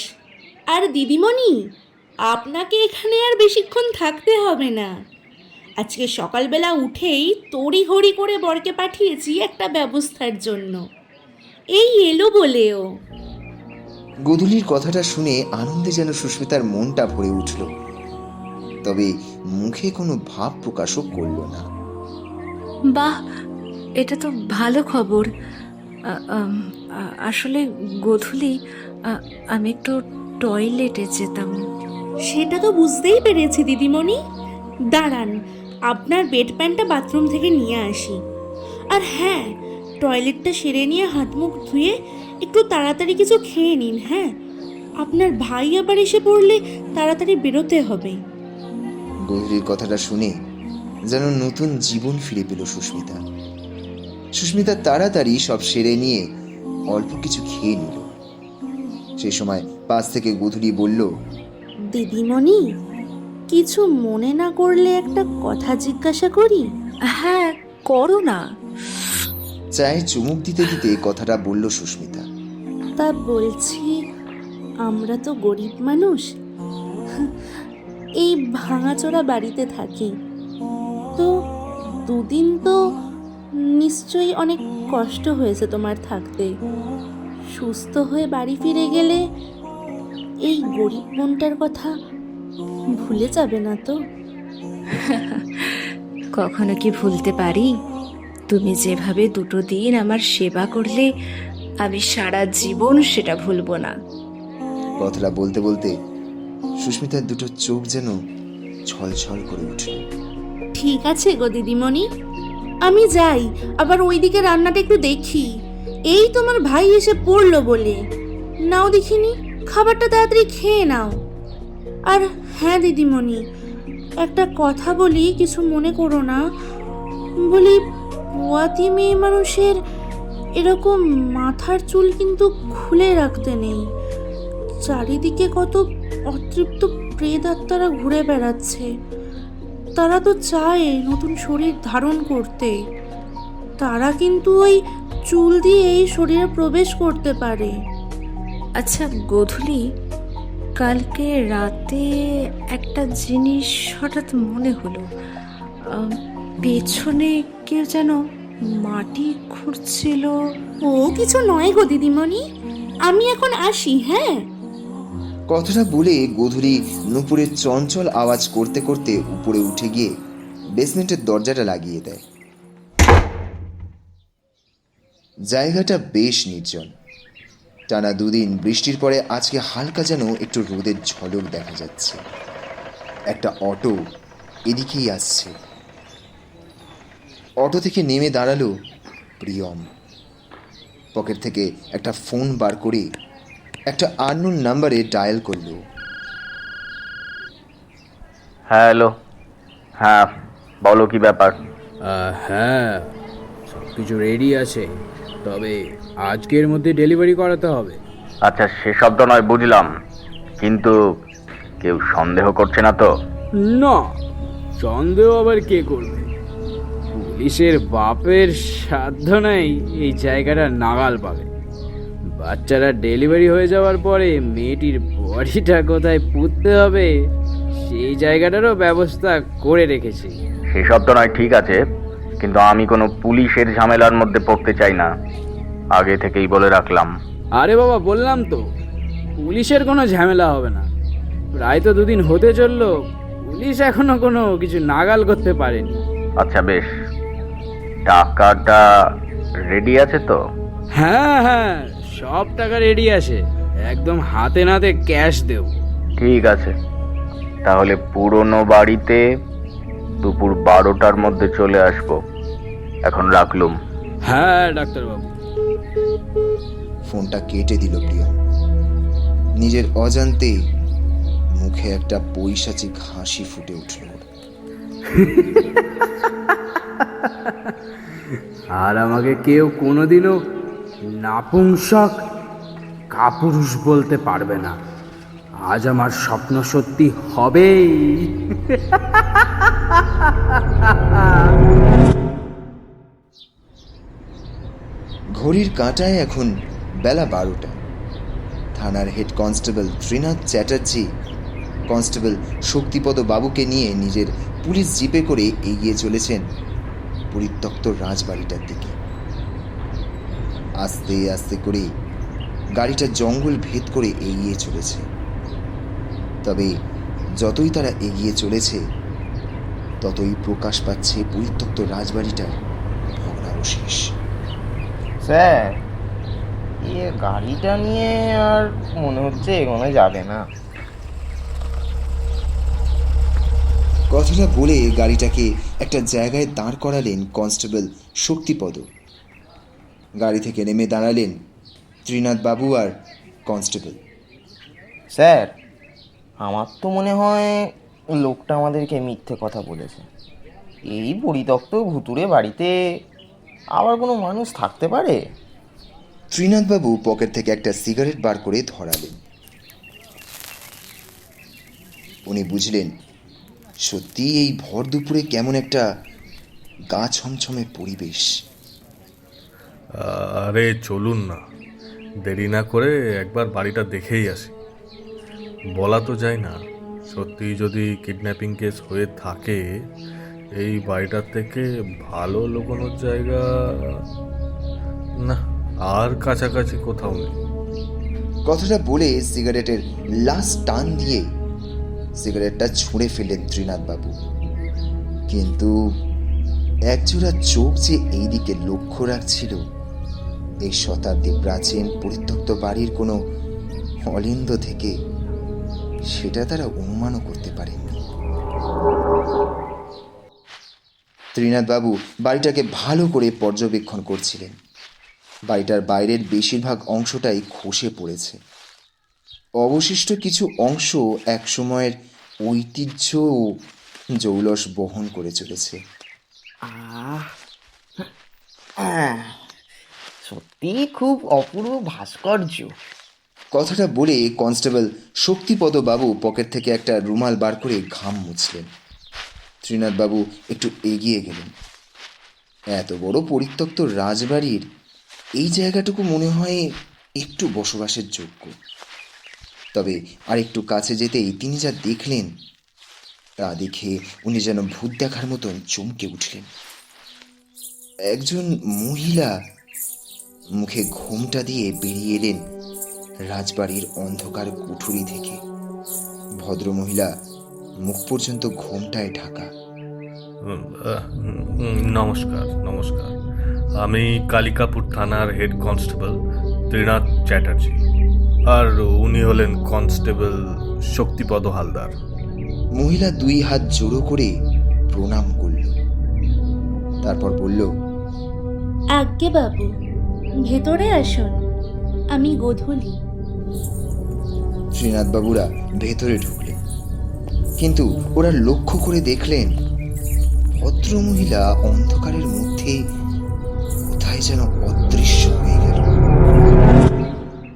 আর দিদিমণি আপনাকে এখানে আর বেশিক্ষণ থাকতে হবে না। আজকে সকালবেলা উঠেই তড়িঘড়ি করে বরকে পাঠিয়েছি একটা ব্যবস্থার জন্য, এই এলো বলেও। গোধূলির কথাটা শুনে আনন্দে যেন সুস্মিতার মনটা ভরে উঠল, তবে মুখে কোনো ভাব প্রকাশও করল না। বাহ, এটা তো ভালো খবর। আসলে গোধূলি আমি একটু টয়লেটে যেতাম। সেটা তো বুঝতেই পেরেছি দিদিমণি। দাঁড়ান, আপনার বেড প্যানটা বাথরুম থেকে নিয়ে আসি। আর হ্যাঁ, টয়লেটটা সেরে নিয়ে হাত মুখ ধুয়ে একটু তাড়াতাড়ি কিছু খেয়ে নিন। হ্যাঁ, আপনার ভাই আবার এসে পড়লে তাড়াতাড়ি বেরোতে হবে। গৌরীর কথাটা শুনে যেন নতুন জীবন ফিরে পেল সুস্মিতা। সুস্মিতা তাড়াতাড়ি সব সেরে নিয়ে অল্প কিছু খেয়ে নিল। সেই সময় পাশ থেকে গধূলি বলল, দিদিমণি, কিছু মনে না করলে একটা কথা জিজ্ঞাসা করি? হ্যাঁ, করো না। চায়ে চুমুক দিতে দিতে কথাটা বলল সুস্মিতা। তা বলছি, আমরা তো গরিব মানুষ, এই ভাঙাচোরা বাড়িতে থাকি, তো দুদিন তো নিশ্চয়ই অনেক কষ্ট হয়েছে তোমার থাকতে। সুস্থ হয়ে বাড়ি ফিরে গেলে এই গরিব মনটার কথা ভুলে যাবে না তো? কখনো কি ভুলতে পারি? তুমি যেভাবে দুটো দিন আমার সেবা করলে, আমি সারা জীবন সেটা ভুলবো না। কথাটা বলতে বলতে সুস্মিতার দুটো চোখ যেন ছলছল করে উঠল। ঠিক আছে গো দিদিমণি, আমি যাই, আবার ওইদিকে রান্নাটা একটু দেখি। এই তোমার ভাই এসে পড়লো বলে। নাও দেখিনি, খাবারটা তাড়াতাড়ি খেয়ে নাও। আর হ্যাঁ দিদিমণি, একটা কথা বলি, কিছু মনে করো না। বলি, পোয়াতি মেয়ে মানুষের এরকম মাথার চুল কিন্তু খুলে রাখতে নেই। চারিদিকে কত অতৃপ্ত প্রেতাত্মারা ঘুরে বেড়াচ্ছে। তারা তো চায় নতুন শরীর ধারণ করতে, তারা কিন্তু ওই চুল দিয়ে এই শরীরে প্রবেশ করতে পারে। আচ্ছা গধূলি, কালকে রাতে একটা জিনিস হঠাৎ মনে হলো। পেছনে কেউ যেন মাটি খুঁড়ছিল। ও কিছু নয় গো দিদিমণি, আমি এখন আসি। হ্যাঁ, কথাটা বলে গধূলি নুপুরের চঞ্চল আওয়াজ করতে করতে উপরে উঠে গিয়ে বেসমেন্টের দরজাটা লাগিয়ে দেয়। জায়গাটা বেশ নির্জন। টানা দুদিন বৃষ্টির পরে আজকে হালকা যেন একটু রোদের ঝলক দেখা যাচ্ছে। একটা অটো এদিকেই আসছে। অটো থেকে নেমে দাঁড়ালো প্রিয়ম। পকেট থেকে একটা ফোন বার করে একটা আননোন নাম্বারে ডায়াল করলো। হ্যালো, হ্যাঁ বলো কি ব্যাপার? হ্যাঁ, সব কিছু রেডি আছে, তবে আজকের মধ্যে ডেলিভারি করাতে হবে। আচ্ছা সেসব তো নয় বুঝলাম, কিন্তু কেউ সন্দেহ করছে না তো? না, সন্দেহ আবার কে করবে? পুলিশের বাপের সাধ্য নাই এই জায়গাটা নাগাল পাবে। বাচ্চারা ডেলিভারি হয়ে যাওয়ার পরে মেয়েটির বডিটা কোথায় পুঁততে হবে সেই জায়গাটারও ব্যবস্থা করে রেখেছি। সেসব তো নয় ঠিক আছে, কিন্তু আমি কোনো পুলিশের ঝামেলার মধ্যে পড়তে চাই না, আগে থেকেই বলে রাখলাম। আরে বাবা, বললাম তো পুলিশের কোনো ঝামেলা হবে না। প্রায় তো দুদিন হতে চললো, পুলিশ এখনো কোনো কিছু নাগাল করতে পারেনি। আচ্ছা বেশ, টাকাটা রেডি আছে তো? হ্যাঁ হ্যাঁ, সব টাকা রেডি আছে, একদম হাতে নাতে ক্যাশ দেব। ঠিক আছে, তাহলে পুরনো বাড়িতে দুপুর 12টার মধ্যে চলে আসবো। এখন রাখলুম। হ্যাঁ ডাক্তারবাবু। ফোনটা কেটে দিল প্রিয়ম। নিজের অজান্তে মুখে একটা পৈশাচিক হাসি ফুটে উঠল। আর আমাকে কেউ কোনোদিনও নাপুংসক কাপুরুষ বলতে পারবে না। আজ আমার স্বপ্ন সত্যি হবেই। ঘড়ির কাঁটায় এখন বেলা 12টা। থানার head constable Trinath Chatterjee constable Shaktipada বাবুকে নিয়ে নিজের পুলিশ জিপে করে এগিয়ে চলেছেন পরিত্যক্ত রাজবাড়িটার দিকে। আস্তে আস্তে করে গাড়িটা জঙ্গল ভেদ করে এগিয়ে চলেছে। তবে যতই তারা এগিয়ে চলেছে ততই প্রকাশ পাচ্ছে পরিত্যক্ত রাজবাড়িটার ভগ্নাবশেষ। স্যার, গাড়িটা নিয়ে আর মনে হচ্ছে এগোনো যাবে না। কথাটা বলে গাড়িটাকে একটা জায়গায় দাঁড় করালেন কনস্টেবল শক্তিপদ। গাড়ি থেকে নেমে দাঁড়ালেন ত্রিনাথ বাবু আর কনস্টেবল। স্যার, আমার তো মনে হয় লোকটা আমাদেরকে মিথ্যে কথা বলেছে। এই পরিত্যক্ত ভুতুড়ে বাড়িতে আবার কোনো মানুষ থাকতে পারে? ত্রিনাথ বাবু পকেট থেকে একটা সিগারেট বার করে ধরালেন। উনি বুঝলেন সত্যি এই ভর দুপুরে কেমন একটা গা ছমছমে পরিবেশ। আরে চলুন না, দেরি না করে একবার বাড়িটা দেখেই আসি। বলা তো যায় না, সত্যি যদি কিডন্যাপিং কেস হয়ে থাকে, এই বাড়িটার থেকে ভালো লুকোনোর জায়গা না আর কাছাকাছি কোথাও নেই। কথাটা বলে সিগারেটের লাস্ট টান দিয়ে সিগারেটটা ছুঁড়ে ফেললেন ত্রিনাথ বাবু। কিন্তু একজোড়া চোখ যে এই দিকে লক্ষ্য রাখছিল এই শতাব্দী প্রাচীন পরিত্যক্ত বাড়ির কোনো অলিন্দ থেকে, সেটা তারা অনুমানও করতে পারেননি। ত্রিনাথ বাবু বাড়িটাকে ভালো করে পর্যবেক্ষণ করছিলেন। বাড়িটার বাইরের বেশিরভাগ অংশটাই খসে পড়েছে। অবশিষ্ট কিছু অংশ একসময়ের ঐতিহ্য ও জৌলস বহন করে চলেছে। সত্যি খুব অপূর্ব ভাস্কর্য। কথাটা বলে কনস্টেবল শক্তিপদ বাবু পকেট থেকে একটা রুমাল বার করে ঘাম মুছলেন। ত্রিনাথ বাবু একটু এগিয়ে গেলেন। এত বড় পরিত্যক্ত রাজবাড়ির এই জায়গাটুকু মনে হয় একটু বসবাসের যোগ্য। তবে আর একটু কাছে যেতেই তিনি যা দেখলেন তা দেখে উনি যেন ভূত দেখার মতন চমকে উঠলেন। একজন মহিলা মুখে ঘোমটা দিয়ে বেরিয়ে এলেন রাজবাড়ির অন্ধকার কুঠুরি থেকে। ভদ্রমহিলা মুখ পর্যন্ত ঘোমটায় ঢাকা। নমস্কার নমস্কার, আমি কালিকাপুর থানার হেড কনস্টেবল ত্রিনাথ চ্যাটার্জি, আর উনি হলেন কনস্টেবল শক্তিপদ হালদার। মহিলা দুই হাত জোড়ো করে প্রণাম করল, তারপর বলল, আজ্ঞে বাবু, ভেতরে আসুন, আমি গোধূলি। শ্রীনাথ বাবুরা ভেতরে ঢুকলেন, কিন্তু ওরা লক্ষ্য করে দেখলেন ভদ্রমহিলা অন্ধকারের মধ্যে কোথায় যেন অদৃশ্য হয়ে গেল।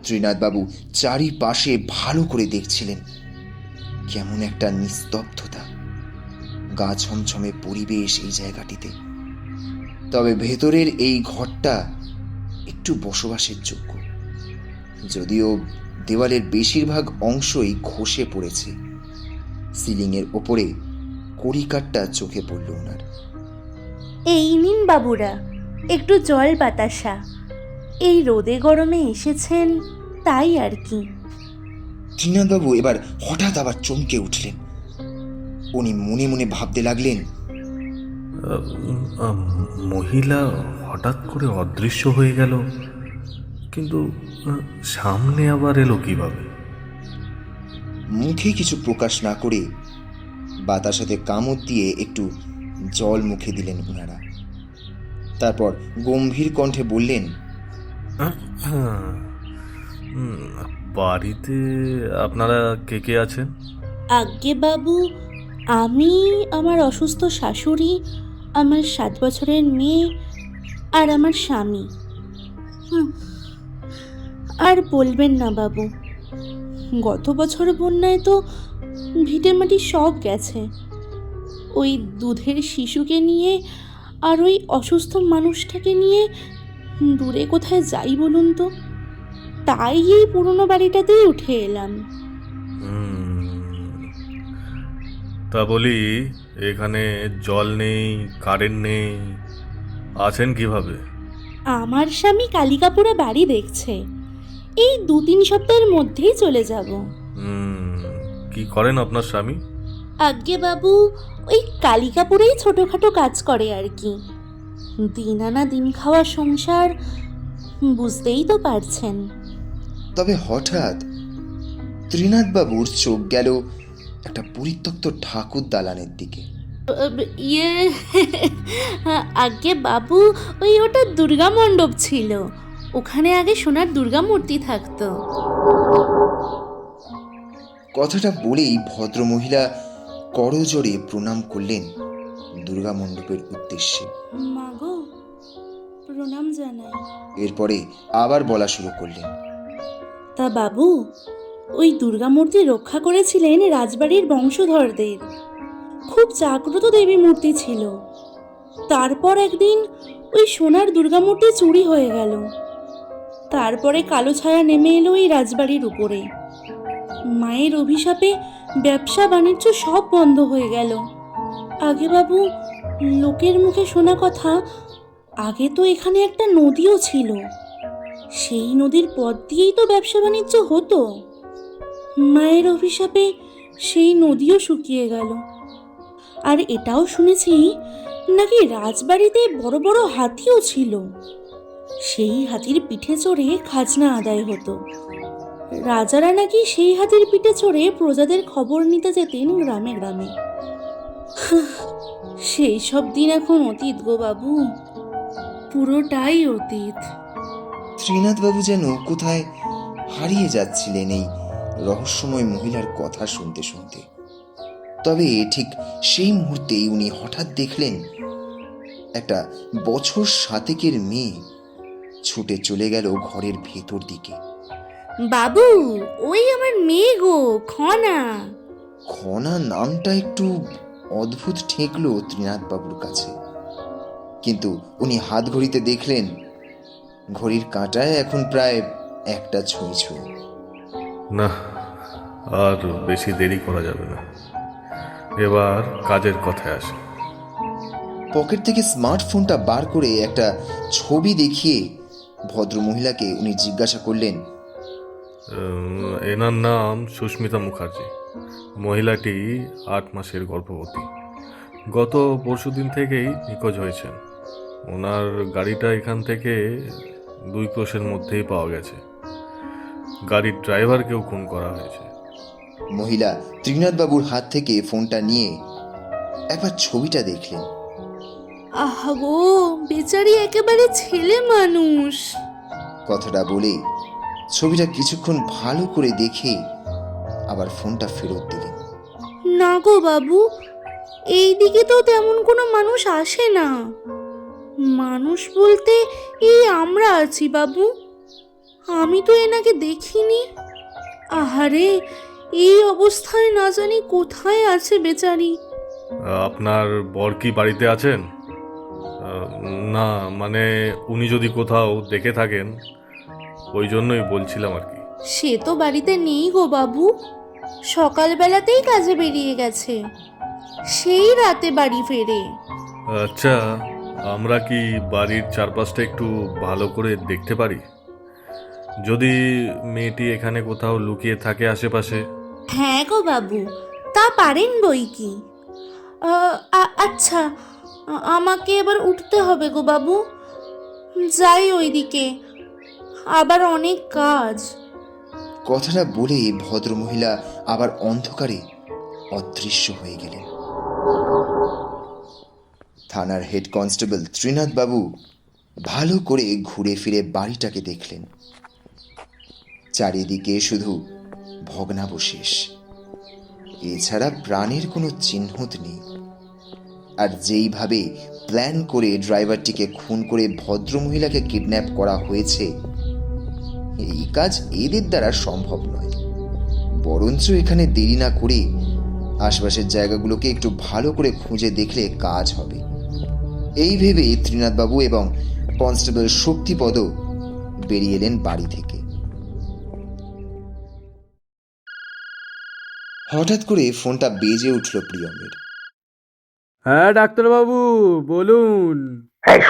ত্রিনাথ বাবু চারিপাশে ভালো করে দেখছিলেন। কেমন একটা নিস্তব্ধতা, গা ছমছমে পরিবেশ এই জায়গাটিতে। তবে ভেতরের এই ঘরটা একটু বসবাসের যোগ্য, যদিও দেওয়ালের বেশিরভাগ অংশই খসে পড়েছে। সিলিংয়ের ওপরে কড়িকাঠটা চোখে পড়ল ওনার। এই নিন বাবুরা, একটু জল বাতাসা। এই রোদে গরমে এসেছেন তাই আর কি। ত্রিনাথবাবু এবার হঠাৎ আবার চমকে উঠলেন। উনি মনে মনে ভাবতে লাগলেন, মহিলা হঠাৎ করে অদৃশ্য হয়ে গেল, কিন্তু সামনে আবার এলো কিভাবে? মুখে কিছু প্রকাশ না করে বাতাসাতে কামড় দিয়ে একটু জল মুখে দিলেন ওনারা। তারপর গম্ভীর কণ্ঠে বললেন, বাড়িতে আপনারা কে কে আছেন? আজ্ঞে বাবু, আমি, আমার অসুস্থ শাশুড়ি, আমার 7 বছরের মেয়ে আর আমার স্বামী। আর বলবেন না বাবু, গত বছর বন্যায় তো ভিটে মাটি সব গেছে। ওই দুধের শিশুকে নিয়ে আর ওই অসুস্থ মানুষটাকে নিয়ে দূরে কোথায় যাই বলুন তো? তাই এই পুরনো বাড়িটাতেই উঠে এলাম। তা বলি, এখানে জল নেই, কারেন্ট নেই, আছেন কিভাবে? আমার স্বামী কালিকাপুরে বাড়ি দেখছে, এই 2-3 সপ্তাহের মধ্যেই চলে যাব। কি করেন আপনার স্বামী? আজ্ঞে বাবু, ওই কালিকাপুরেই ছোটোখাটো কাজ করে আর কি। দিন আনা দিন খাওয়া সংসার, বুঝতেই তো পারছেন। তবে হঠাৎ ত্রিনাথবাবুর চোখ গেল একটা পরিত্যক্ত ঠাকুর দালানের দিকে। আজ্ঞে বাবু, ওটা দুর্গা মণ্ডপ ছিল, ওখানে আগে সোনার দুর্গা মূর্তি থাকতো। কথাটা বলেই ভদ্রমহিলা করজোড়ে প্রণাম করলেন দুর্গা মণ্ডপের উদ্দেশ্যে। মাগো, প্রণাম জানাই। এরপরে আবার বলা শুরু করলেন। তা বাবু, ওই দুর্গা মূর্তি রক্ষা করেছিলেন রাজবাড়ির বংশধরদের। খুব জাগ্রত দেবী মূর্তি ছিল। তারপর একদিন ওই সোনার দুর্গা মূর্তি চুরি হয়ে গেল। তারপরে কালো ছায়া নেমে এলো এই রাজবাড়ির উপরে। মায়ের অভিশাপে ব্যবসা বাণিজ্য সব বন্ধ হয়ে গেল। আগে বাবু, লোকের মুখে শোনা কথা, আগে তো এখানে একটা নদীও ছিল। সেই নদীর পথ দিয়েই তো ব্যবসা বাণিজ্য হতো। মায়ের অভিশাপে সেই নদীও শুকিয়ে গেল। আর এটাও শুনেছি নাকি রাজবাড়িতে বড় বড় হাতিও ছিল। সেই হাতির পিঠে চড়ে খাজনা আদায় হতো। রাজারা নাকি সেই হাতির পিঠে চড়ে প্রজাদের খবর নিতে যেতেন গ্রামে গ্রামে। সেই সব দিন এখন অতীত গো বাবু, পুরোটাই অতীত। ত্রিনাথবাবু যেন কোথায় হারিয়ে যাচ্ছিলেন এই রহস্যময় মহিলার কথা শুনতে শুনতে। তবে ঠিক সেই মুহূর্তেই উনি হঠাৎ দেখলেন একটা বছর 7 মেয়ে ছুটে চলে গেল ঘরের ভেতর দিকে। বাবু, ওই আমার মেয়ে গো, খনা। খনা নামটা একটু অদ্ভুত ঠেকলো ত্রিনাথবাবুর কাছে, কিন্তু উনি হাত ঘড়িতে দেখলেন ঘড়ির কাঁটায় এখন প্রায় 1টা ছুঁই ছুঁই। না, আর বেশি দেরি করা যাবে না, এবার কাজের কথায় আসে। পকেট থেকে স্মার্টফোনটা বার করে একটা ছবি দেখিয়ে ভদ্রমহিলাকে উনি জিজ্ঞাসা করলেন, এনার নাম সুস্মিতা মুখার্জি। মহিলাটি 8 মাসের গর্ভবতী। গত পরশুদিন থেকেই নিখোঁজ হয়েছেন। ওনার গাড়িটা এখান থেকে 2 ক্রোশের মধ্যেই পাওয়া গেছে। গাড়ির ড্রাইভারকেও খুন করা হয়েছে। মহিলা ত্রিনাথবাবুর হাত থেকে ফোনটা নিয়ে একবার ছবিটা দেখলেন। আহা গো, বেচারি একেবারে ছেলে মানুষ। কথাটা বলে ছবিটা কিছুক্ষণ ভালো করে দেখে আবার ফোনটা ফেরত দিলেন। না গো বাবু, এই দিকে তো তেমন কোনো মানুষ আসে না। মানুষ বলতে এই আমরা আছি বাবু। আমি তো এনাকে দেখিনি। আহারে, এই অবস্থায় না জানি কোথায় আছে বেচারি। আপনার বর কি বাড়িতে আছেন? না, মানে উনি যদি কোথাও দেখে থাকেন, ওই জন্যই বলছিলাম আর কি। সে তো বাড়িতে নেই গো বাবু। সকালবেলাতেই কাজে বেরিয়ে গেছে, সেই রাতে বাড়ি ফেরে। আচ্ছা, আমরা কি বাড়ির চারপাশটা একটু ভালো করে দেখতে পারি? যদি মেয়েটি এখানে কোথাও লুকিয়ে থাকে আশেপাশে। হ্যাঁ গো বাবু, তা পারেন বই কি। আচ্ছা, আমাকে এবার উঠতে হবে গো বাবু। যাই ওইদিকে, আবার অনেক কাজ। কথাটা বলে ভদ্রমহিলা আবার অন্ধকারে অদৃশ্য হয়ে গেলেন। থানার হেড কনস্টেবল ত্রিনাথবাবু ভালো করে ঘুরে ফিরে বাড়িটাকে দেখলেন। চারিদিকে শুধু ভগ্নাবশেষ, এছাড়া প্রাণের কোনো চিহ্নত নেই। আর যেইভাবে প্ল্যান করে ড্রাইভারটিকে খুন করে ভদ্রমহিলাকে কিডন্যাপ করা হয়েছে, এই কাজ এদের দ্বারা সম্ভব নয়। বরঞ্চ এখানে দেরি না করে আশপাশের জায়গাগুলোকে একটু ভালো করে খুঁজে দেখলে কাজ হবে। এই ভেবে ত্রিনাথবাবু এবং কনস্টেবল শক্তিপদ বেরিয়ে এলেন বাড়ি থেকে। হঠাৎ করে ফোনটা বেজে উঠল প্রিয়মের। হ্যাঁ ডাক্তারবাবু, বলুন। এই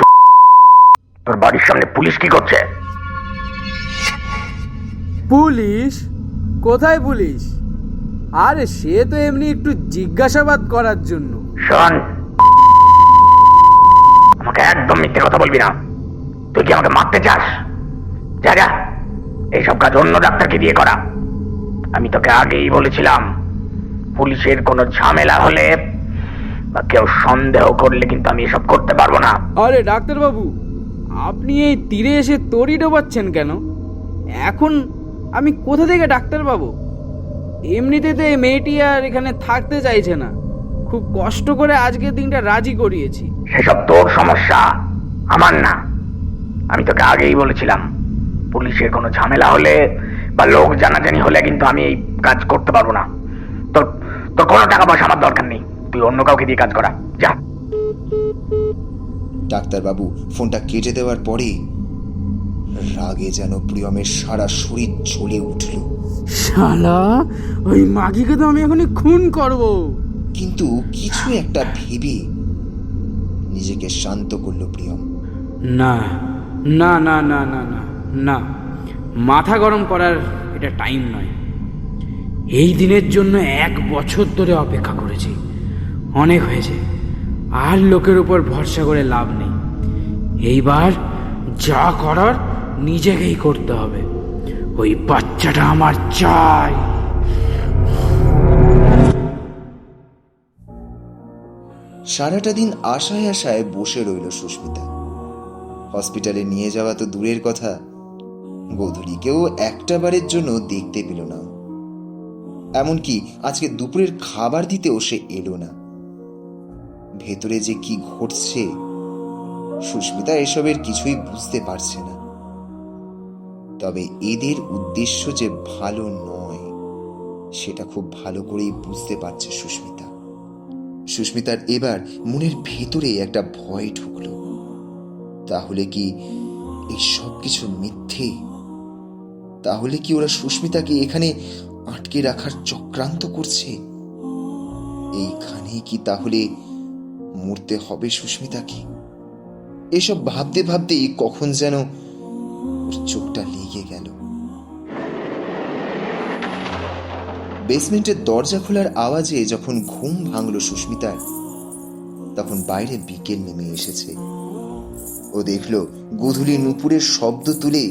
তোর বাড়ির সামনে পুলিশ কি করছে? পুলিশ? কোথায় পুলিশ? আরে সে তো এমনি একটু জিজ্ঞাসাবাদ করার জন্য। শোন, আমাকে একদম মিথ্যে কথা বলবি না। তুই কি আমাকে মারতে চাস? যা যা, এইসব কাজ অন্য ডাক্তারকে দিয়ে করা। আমি তোকে আগেই বলেছিলাম, পুলিশের কোনো ঝামেলা হলে বা কেউ সন্দেহ করলে কিন্তু আমি এসব করতে পারবো না। আরে ডাক্তারবাবু, আপনি এই তীরে এসে তড়ি ডোবাচ্ছেন কেন? এখন আমি কোথা থেকে ডাক্তার পাবো? এমনিতে তো এই মেয়েটি আর এখানে থাকতে চাইছে না। খুব কষ্ট করে আজকের দিনটা রাজি করিয়েছি। সেসব তোর সমস্যা, আমার না। আমি তোকে আগেই বলেছিলাম, পুলিশের কোনো ঝামেলা হলে বা লোক জানাজানি হলে কিন্তু আমি এই কাজ করতে পারবো না। তোর তোর কোনো টাকা পয়সা আমার দরকার নেই, তুই অন্য কাউকে দিয়ে কাজ করা যা। ডাক্তারবাবু ফোনটা কেটে দেওয়ার পরে রাগে যেন প্রিয়মের সারা শরীর জ্বলে উঠল। শালা, ওই মাগিকে তো আমি এখনই খুন করব। কিন্তু কিছু একটা ভেবে নিজেকে শান্ত করল প্রিয়ম। না না না না না না না, মাথা গরম করার এটা টাইম নয়। এই দিনের জন্য 1 বছর ধরে অপেক্ষা করেছি, অনেক হয়েছে। আর লোকের উপর ভরসা করে লাভ নেই। এইবার যা করার নিজেকেই করতে হবে। ওই বাচ্চাটা আমার চাই। সারাটা দিন আশায় আশায় বসে রইল সুস্মিতা। হসপিটালে নিয়ে যাওয়া তো দূরের কথা, গোধূলিকেও একটা বারের জন্য দেখতে পেল না। এমনকি আজকে দুপুরের খাবার দিতেও সে এলো না। ভেতরে যে কি ঘটছে সুস্মিতা এসবের কিছুই বুঝতে পারছে না। তবে এদের উদ্দেশ্য যে ভালো নয় সেটা খুব ভালো করেই বুঝতে পারছে সুস্মিতা। সুস্মিতার এবার মনের ভেতরে একটা ভয় ঢুকলো। তাহলে কি এই সব কিছু মিথ্যে? তাহলে কি ওরা সুস্মিতাকে এখানে আটকে রাখার চক্রান্ত করছে? এইখানেই কি তাহলে মরতে হবে সুস্মিতাকে? এসব ভাবতে ভাবতেই কখন যেন ওর চোখটা লেগে গেল। বেসমেন্টের দরজা খোলার আওয়াজে যখন ঘুম ভাঙল সুস্মিতার, তখন বাইরে বিকেল নেমে এসেছে। ও দেখল গোধূলি নূপুরের শব্দ তুলে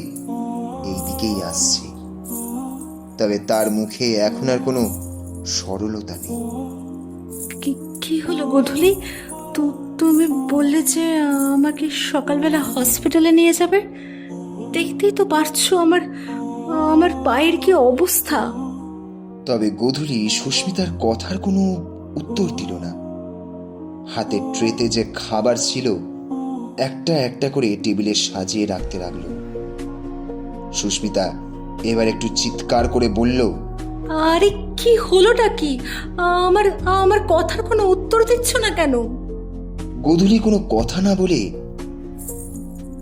এই দিকেই আসছে। তবে তার মুখে এখন আর কোনো সরলতা নেই। কি হলো গোধূলি? তুমি বললে যে আমাকে সকালবেলা হসপিটালে নিয়ে যাবে। দেখতেই তো পারছো আমার পায়ের কি অবস্থা। তবে গোধূলি সুস্মিতার কথার কোনো উত্তর দিল না। হাতের ট্রেতে যে খাবার ছিল একটা একটা করে টেবিলে সাজিয়ে রাখতে লাগলো। সুস্মিতা এবার একটু চিৎকার করে বলল, আরে কি হলোটা কি? আমার কথার কোনো উত্তর দিচ্ছ না কেন? গোধূলি কোনো কথা না বলে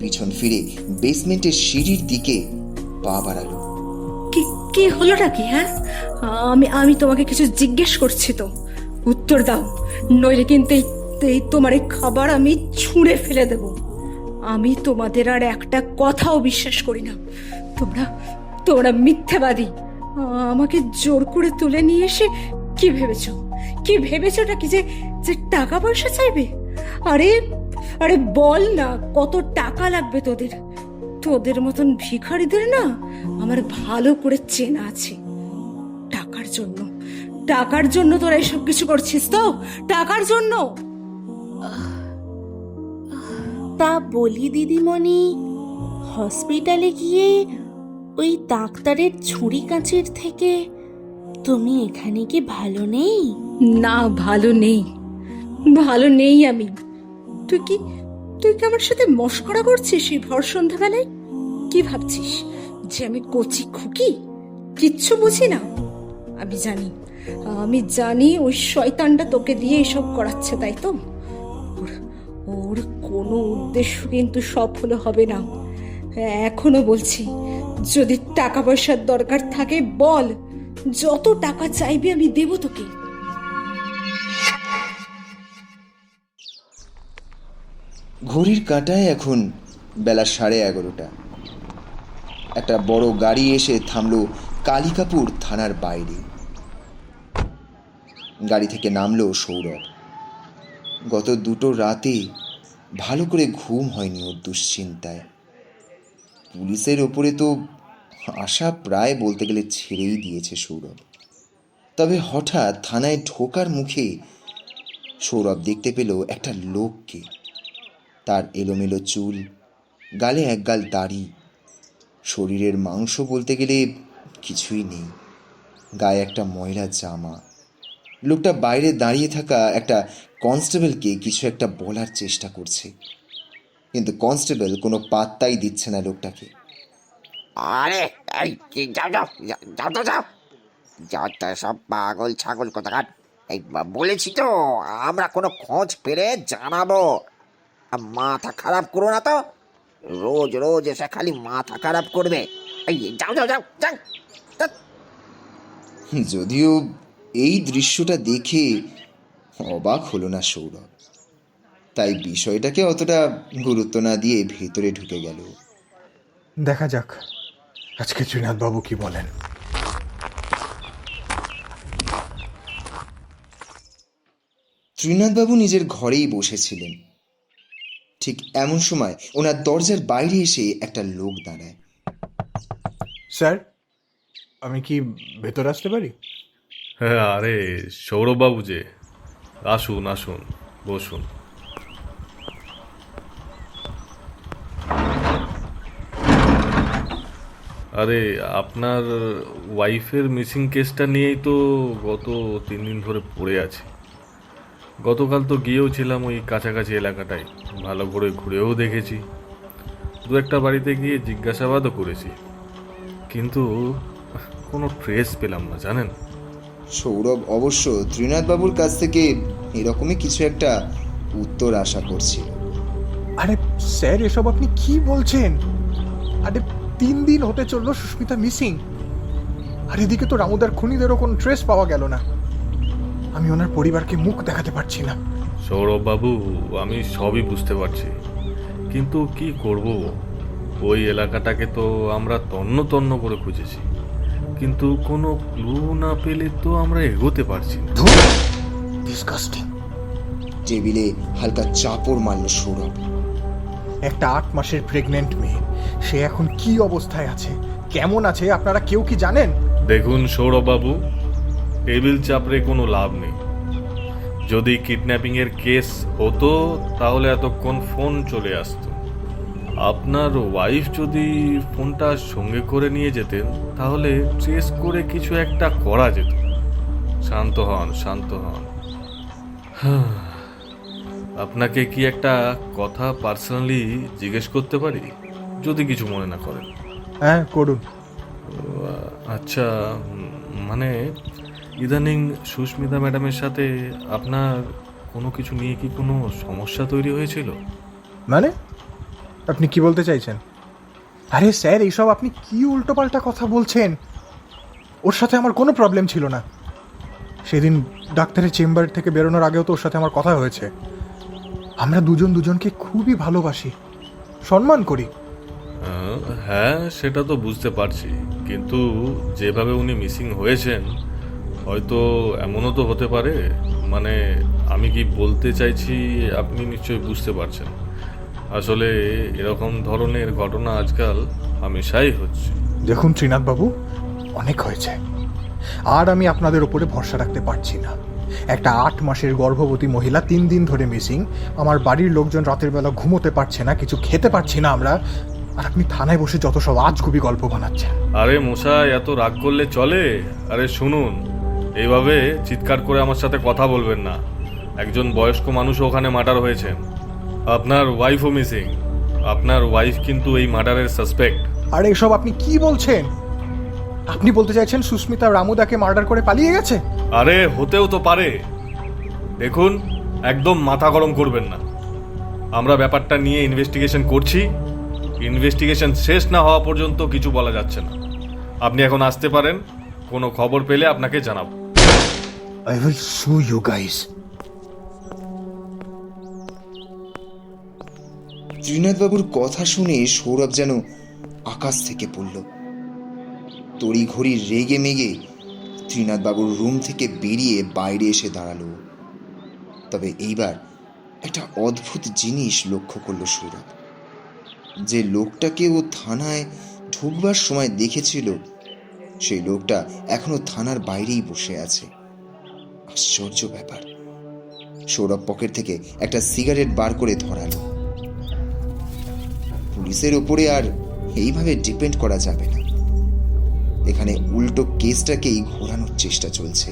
পিছন ফিরে বেসমেন্টের সিঁড়ির দিকে পা বাড়ালো। কি হলোটা কি? হ্যাঁ, আমি তোমাকে কিছু জিজ্ঞেস করছি, তো উত্তর দাও, নইলে কিন্তু এই তোমার এই খাবার আমি ছুঁড়ে ফেলে দেব। আমি তোমাদের আর একটা কথাও বিশ্বাস করি না। তোমরা মিথ্যাবাদী। আমাকে জোর করে তুলে নিয়ে এসে কি ভেবেছোটা কি যে টাকা পয়সা চাইবে? আরে বল না, কত টাকা লাগবে তোদের মতন ভিখারিদের না আমার ভালো করে চেনা আছে। টাকার জন্য তোরা এসব কিছু করছিস তো? টাকার জন্য? তা বলি দিদিমণি, হসপিটালে গিয়ে ওই ডাক্তারের ছুরি কাঁচির থেকে তুমি এখানে কি ভালো নেই? না, ভালো নেই আমি। তুই কি আমার সাথে মশকরা করছিস এই ভর সন্ধ্যাবেলায়? কি ভাবছিস যে আমি কচি খুকি, কিচ্ছু বুঝি না? আমি জানি ওই শয়তানটা তোকে দিয়ে এসব করাচ্ছে, তাই তো? ওর কোনো উদ্দেশ্য কিন্তু সফল হবে না। এখনো বলছি, যদি টাকা পয়সার দরকার থাকে বল, যত টাকা চাইবি আমি দেব তোকে। ঘড়ির কাঁটায় এখন বেলা 11:30। একটা বড় গাড়ি এসে থামলো কালিকাপুর থানার বাইরে। গাড়ি থেকে নামলো সৌরভ। গত 2 রাতে ভালো করে ঘুম হয়নি ওর দুশ্চিন্তায়। পুলিশের ওপরে তো আশা প্রায় বলতে গেলে ছেড়েই দিয়েছে সৌরভ। তবে হঠাৎ থানায় ঢোকার মুখে সৌরভ দেখতে পেল একটা লোককে। তার এলোমেলো চুল, গালে একগাল দাড়ি, শরীরের মাংস বলতে গেলে কিছুই নেই, গায়ে একটা ময়লা জামা। লোকটা বাইরে দাঁড়িয়ে থাকা একটা কনস্টেবলকে কিছু একটা বলার চেষ্টা করছে, কিন্তু কনস্টেবল কোনো পাত্তাই দিচ্ছে না লোকটাকে। আরে এই যাও যাও যাও তো যাও, যত সব পাগল ছাগল কোথাকার। এই বলেছি তো আমরা কোনো খোঁজ পেলে জানাবো। মাথা খারাপ করো না তো, রোজ রোজ এসে খালি মাথা খারাপ করবে। এই যাও যাও যাও যাও। যদিও এই দৃশ্যটা দেখে অবাক হলো না সৌরভ, তাই বিষয়টাকে অতটা গুরুত্ব না দিয়ে ভেতরে ঢুকে গেল। দেখা যাক আজকে ত্রিনাথবাবু কি বলেন। ত্রিনাথবাবু নিজের ঘরেই বসেছিলেন। ঠিক এমন সময় ওনার দরজার বাইরে এসে একটা লোক দাঁড়ায়। স্যার, আমি কি ভেতরে আসতে পারি? হ্যাঁ, আরে সৌরভবাবু যে, আসুন আসুন, বসুন। আরে আপনার ওয়াইফের মিসিং কেসটা নিয়েই তো গত 3 দিন ধরে পড়ে আছি। গতকাল তো গিয়েও ছিলাম ওই কাছাকাছি এলাকাটায়, ভালো করে ঘুরেও দেখেছি, দু একটা বাড়িতে গিয়ে জিজ্ঞাসাবাদও করেছি, কিন্তু কোনো ট্রেস পেলাম না, জানেন। সৌরভ অবশ্য ত্রিনাথবাবুর কাছ থেকে এরকমই কিছু একটা উত্তর আশা করছিল। আরে স্যার, এসব আপনি কি বলছেন? আরে 3 দিন হতে চললো সুস্মিতা মিসিং, আর এদিকে তো রামুদার খুনিদেরও কোনো ট্রেস পাওয়া গেল না। আমি ওনার পরিবারকে মুখ দেখাতে পারছি না। সৌরভবাবু, আমি সবই বুঝতে পারছি, কিন্তু কি করব, ওই এলাকাটাকে তো আমরা তন্ন তন্ন করে খুঁজেছি, কিন্তু কোনো ক্লু না পেলে তো আমরা এগোতে পারছি না। ডিসকাস্টিং। টেবিলে হালকা চাপড় মারল সৌরভ। একটা 8 মাসের প্রেগনেন্ট মেয়ে, সে এখন কি অবস্থায় আছে, কেমন আছে, আপনারা কেউ কি জানেন? দেখুন সৌরভবাবু, টেবিল চাপড়ে কোনো লাভ নেই। যদি কিডন্যাপিংয়ের কেস হতো তাহলে এতক্ষণ ফোন চলে আসতো। আপনার ওয়াইফ যদি ফোনটা সঙ্গে করে নিয়ে যেতেন তাহলে ট্রেস করে কিছু একটা করা যেত। শান্ত হন, শান্ত হন। আপনাকে কি একটা কথা পার্সোনালি জিজ্ঞেস করতে পারি, যদি কিছু মনে না করেন? হ্যাঁ, করুন। আচ্ছা, মানে ইদানিং সুস্মিতা ম্যাডামের সাথে আপনার কোনো কিছু নিয়ে কি কোনো সমস্যা তৈরি হয়েছিল? মানে আপনি কি বলতে চাইছেন? আরে স্যার, এইসব আপনি কি উল্টোপাল্টা কথা বলছেন? ওর সাথে আমার কোনো প্রবলেম ছিল না। সেদিন ডাক্তারের চেম্বার থেকে বেরোনোর আগেও তো ওর সাথে আমার কথা হয়েছে। আমরা দুজন দুজনকে খুবই ভালোবাসি, সম্মান করি। হ্যাঁ, সেটা তো বুঝতে পারছি, কিন্তু যেভাবে উনি মিসিং হয়েছেন, হয়তো এমনও তো হতে পারে। মানে আমি কি বলতে চাইছি আপনি নিশ্চয়ই বুঝতে পারছেন। আসলে এরকম ধরনের ঘটনা আজকাল হামেশাই হচ্ছে। দেখুন ত্রিনাথবাবু, অনেক হয়েছে, আর আমি আপনাদের উপরে ভরসা রাখতে পারছি না। একটা 8 মাসের গর্ভবতী মহিলা 3 দিন ধরে মিসিং, আমার বাড়ির লোকজন রাতের বেলা ঘুমোতে পারছে না, কিছু খেতে পারছি না আমরা, আর আপনি থানায় বসে যত সব আজগুবি গল্প বানাচ্ছেন। আরে মশাই, এত রাগ করলে চলে? আরে শুনুন, এইভাবে চিৎকার করে আমার সাথে কথা বলবেন না। একজন বয়স্ক মানুষও ওখানে মার্ডার হয়েছে, আপনার ওয়াইফও মিসিং। আপনার ওয়াইফ কিন্তু এই মার্ডারের সাসপেক্ট। আর এসব আপনি কি বলছেন? আপনি বলতে চাইছেন সুস্মিতা রামুদাকে মার্ডার করে পালিয়ে গেছে? আরে হতেও তো পারে। দেখুন, একদম মাথা গরম করবেন না। আমরা ব্যাপারটা নিয়ে ইনভেস্টিগেশন করছি, ইনভেস্টিগেশন শেষ না হওয়া পর্যন্ত কিছু বলা যাচ্ছে না। আপনি এখন আসতে পারেন, কোনো খবর পেলে আপনাকে জানাবো। I will sue you guys. ত্রিনাথবাবুর কথা শুনে সৌরভ যেন আকাশ থেকে পড়ল। তড়িঘড়ি রেগে মেগে ত্রিনাথবাবুর রুম থেকে বেরিয়ে বাইরে এসে দাঁড়ালো। তবে এইবার একটা অদ্ভুত জিনিস লক্ষ্য করলো সৌরভ। যে লোকটাকে ও থানায় ঢুকবার সময় দেখেছিল, সেই লোকটা এখনো থানার বাইরেই বসে আছে। আশ্চর্য ব্যাপার। সৌরভ পকেট থেকে একটা সিগারেট বার করে ধরালো। পুলিশের ওপরে আর এইভাবে ডিপেন্ড করা যাবে না। এখানে উল্টো কেসটাকেই ঘোরানোর চেষ্টা চলছে।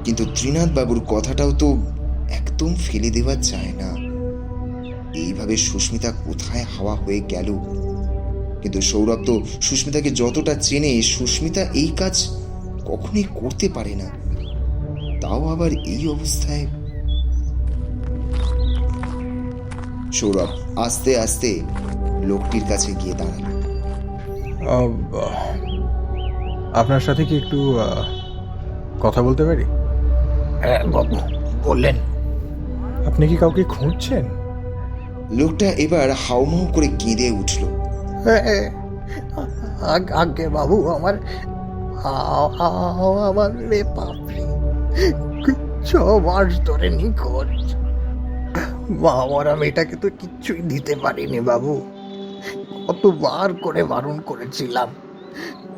কিন্তু ত্রিনাথ বাবুর কথাটাও তো একদম ফেলে দেওয়া যায় না। এইভাবে সুস্মিতা কোথায় হাওয়া হয়ে গেল? কিন্তু সৌরভ তো সুস্মিতাকে যতটা চেনে, সুস্মিতা এই কাজ কখনোই করতে পারে না, তাও আবার এই অবস্থায়। সৌরভ আস্তে আস্তে লোকটির কাছে গিয়ে দাঁড়ালো। আপনার সাথে কি একটু কথা বলতে পারি? হ্যাঁ বাবু, বললেন। আপনি কি কাউকে খুঁজছেন? লোকটা এবার হাউমাউ করে কেঁদে উঠল। আগে বাবু, আমার মেয়ে পাপড়ি 6 মাস ধরে নিখোঁজ। মরা মেয়েটাকে তো কিচ্ছুই দিতে পারিনি বাবু। কতবার করে বারণ করেছিলাম,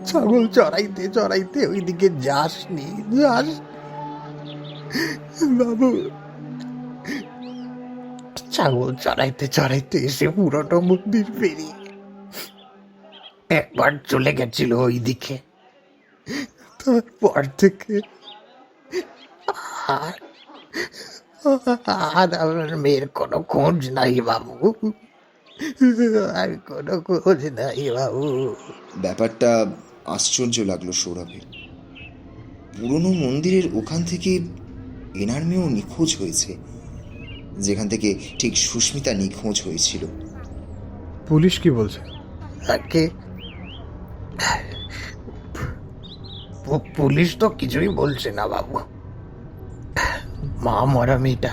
ছাগল চড়াইতে চড়াইতে ওইদিকে যাসনি বাবু। ছাগল চড়াইতে চড়াইতে এসে পুরোটা মন্দির পেরিয়ে একবার চলে গেছিল ওইদিকে। তারপর থেকে আর আমার মেয়ের কোনো খোঁজ নাই বাবু, আর কোনো খোঁজ নাই বাবু। ব্যাপারটা আশ্চর্য লাগলো সৌরভের। পুরনো মন্দিরের ওখান থেকে এনার মেয়েও নিখোঁজ হয়েছে, যেখান থেকে ঠিক সুস্মিতা নিখোঁজ হয়েছিল। পুলিশ কি বলছে? তাকে পুলিশ তো কিছুই বলছে না বাবু। মা মরা মেয়েটা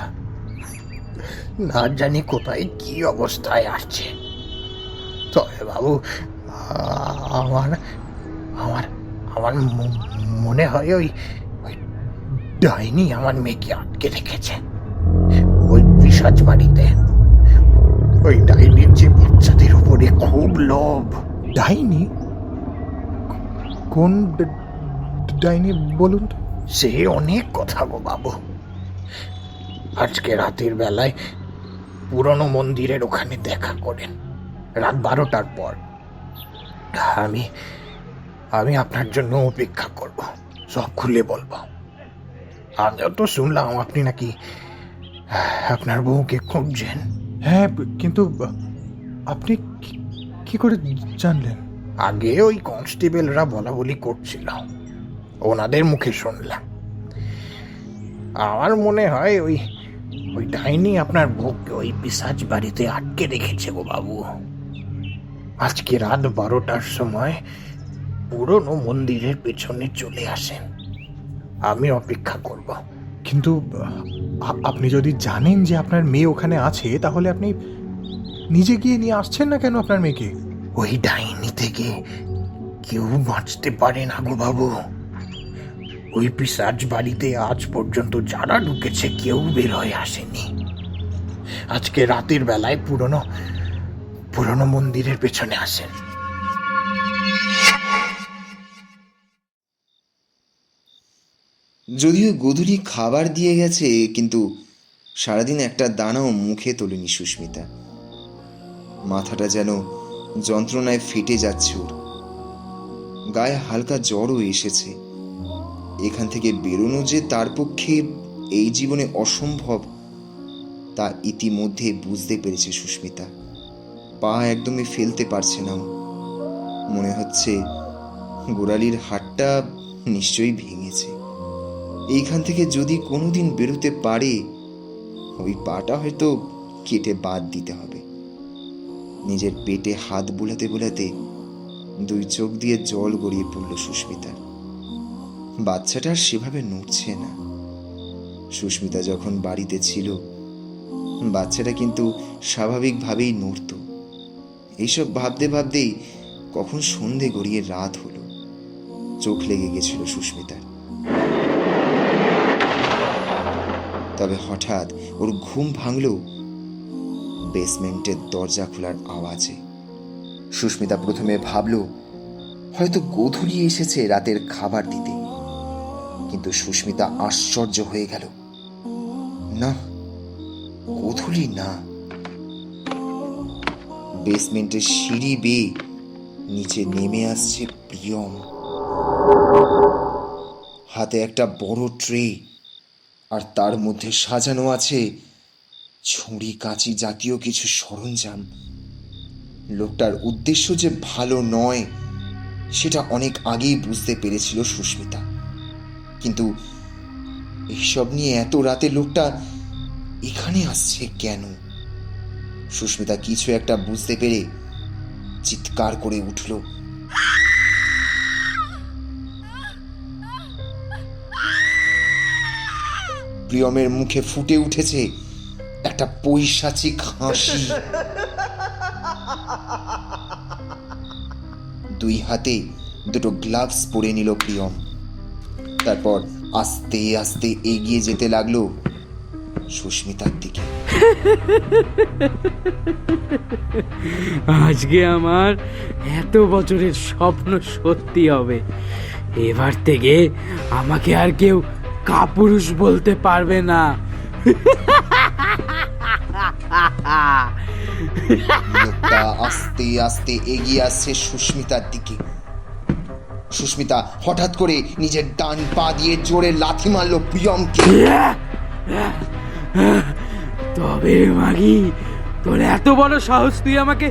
না জানি কোথায় কি অবস্থায় আসছে। তবে বাবু, আমার আমার আমার মনে হয় ওই ডাইনি আমার মেয়েকে আটকে রেখেছে ওই পিশাচ বাড়িতে। ওই ডাইনির যে বাচ্চাদের উপরে খুব লোভ। ডাইনি? কোন ডাইনি বলুন তো? সে অনেক কথা গো বাবু। আজকে রাতের বেলায় পুরনো মন্দিরের ওখানে দেখা করেন, রাত 12টার পর। আমি আমি আপনার জন্য অপেক্ষা করব, সব খুলে বলবো। আমিও তো শুনলাম আপনি নাকি আপনার বউকে খুঁজছেন। হ্যাঁ, কিন্তু আপনি কি করে জানলেন? আগে ওই কনস্টেবলরা বলা বলি করছিল, ওনাদের মুখে শুনলাম। আমার মনে হয় ওই ডাইনি আপনার বউকে ওই পিশাচ বাড়িতে আটকে রেখেছে গো বাবু। আজকে রাত 12টার সময় পুরনো মন্দিরের পেছনে চলে আসেন, আমি অপেক্ষা করব। কিন্তু আপনি যদি জানেন যে আপনার মেয়ে ওখানে আছে, তাহলে আপনি নিজে গিয়ে নিয়ে আসছেন না কেন আপনার মেয়েকে? ওই ডাইনি থেকে কেউ বাঁচতে পারে না গো বাবু। ওই পিশাচ বাড়িতে আজ পর্যন্ত যারা ঢুকেছে কেউ বের হয়ে আসেনি। আজকে রাতের বেলায় পুরনো মন্দিরের পেছনে আসেন। যদিও গোধূলি খাবার দিয়ে গেছে, কিন্তু সারাদিন একটা দানাও মুখে তোলেনি সুস্মিতা। মাথাটা যেন যন্ত্রণায় ফেটে যাচ্ছে ওর। গায়ে হালকা জ্বরও এসেছে। এখান থেকে বেরোনো যে তার পক্ষে এই জীবনে অসম্ভব, তা ইতিমধ্যে বুঝতে পেরেছে সুস্মিতা। পা একদমই ফেলতে পারছে না। মনে হচ্ছে গোড়ালির হাড়টা নিশ্চয়ই ভেঙেছে। এইখান থেকে যদি কোনোদিন বেরোতে পারে, ওই পাটা হয়তো কেটে বাদ দিতে হবে। নিজের পেটে হাত বুলাতে বুলাতে 2 চোখ দিয়ে জল গড়িয়ে পড়ল সুস্মিতার। বাচ্চাটা আর সেভাবে নড়ছে না। সুস্মিতা যখন বাড়িতে ছিল, বাচ্চাটা কিন্তু স্বাভাবিকভাবেই নড়ত। এইসব ভাবতে ভাবতেই কখন সন্ধে গড়িয়ে রাত হলো। চোখ লেগে গেছিল সুস্মিতার। তবে হঠাৎ ওর ঘুম ভাঙল বেসমেন্টের দরজা খোলার আওয়াজে। সুস্মিতা প্রথমে ভাবল হয়তো গোধূলি এসেছে রাতের খাবার দিতে, কিন্তু সুস্মিতা আশ্চর্য হয়ে গেল। না, গোধূলি না। বেসমেন্টের সিঁড়ি বেয়ে নিচে নেমে আসছে প্রিয়ম। হাতে একটা বড় ট্রে, আর তার মধ্যে সাজানো আছে ছুরি কাঁচি জাতীয় কিছু সরঞ্জাম। লোকটার উদ্দেশ্য যে ভালো নয় সেটা অনেক আগেই বুঝতে পেরেছিল সুস্মিতা, কিন্তু এইসব নিয়ে এত রাতে লোকটা এখানে আসছে কেন? সুস্মিতা কিছু একটা বুঝতে পেরে চিৎকার করে উঠল। প্রিয়মের মুখে ফুটে উঠেছে একটা পৈশাচিক হাসি। দুই হাতে দুটো গ্লাভস পরে নিল প্রিয়ম। তারপর আস্তে আস্তে এগিয়ে যেতে লাগলো সুস্মিতার দিকে। আজকে আমার এত বছরের স্বপ্ন সত্যি হবে। এবার থেকে আমাকে আর কেউ কাপুরুষ বলতে পারবে না। লোকটা আস্তে আস্তে এগিয়ে আসছে সুস্মিতার দিকে। সুস্মিতা হঠাৎ করে নিজের ডান পা দিয়ে জোরে লাথি মারলো প্রিয়মকে। তবে রে মাগি, তোর এত বড় সাহস, তুই আমাকে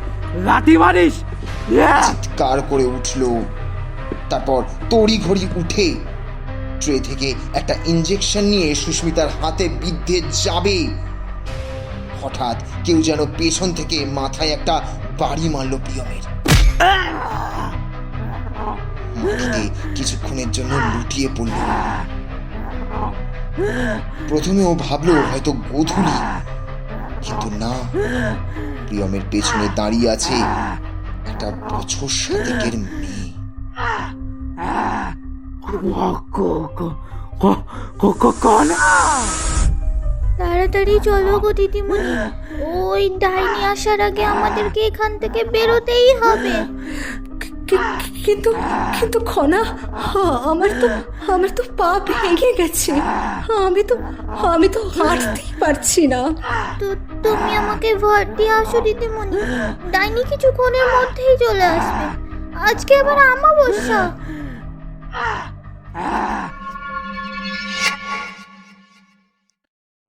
লাথি মারিস? চিৎকার করে উঠল। তারপর তড়ি ঘড়ি উঠে ট্রে থেকে একটা ইঞ্জেকশন নিয়ে সুস্মিতার হাতে বিদ্ধে যাবে, হঠাৎ কেউ যেন পেছন থেকে মাথায় একটা বাড়ি মারলো প্রিয়মের। মাটিতে কিছুক্ষণের জন্য লুটিয়ে পড়ল। প্রথমে ও ভাবলো হয়তো গোধূলি, কিন্তু না, প্রিয়মের পেছনে দাঁড়িয়ে আছে একটা বছর 7 মেয়ে। তাড়াতাড়ি চলো গো দিদিমণি, ওই ডাইনি আসার আগে আমাদেরকে এখান থেকে বেরোতেই হবে। কিন্তু কিন্তু খনা, আমার তো পা ভেঙে গেছে। আমি তো হাঁটতেই পারছি না। তো তুমি আমাকে ভর দিয়ে আসো দিদিমণি, ডাইনি কিছুক্ষণের মধ্যেই চলে আসবে। আজকে আবার আমাবস্যা।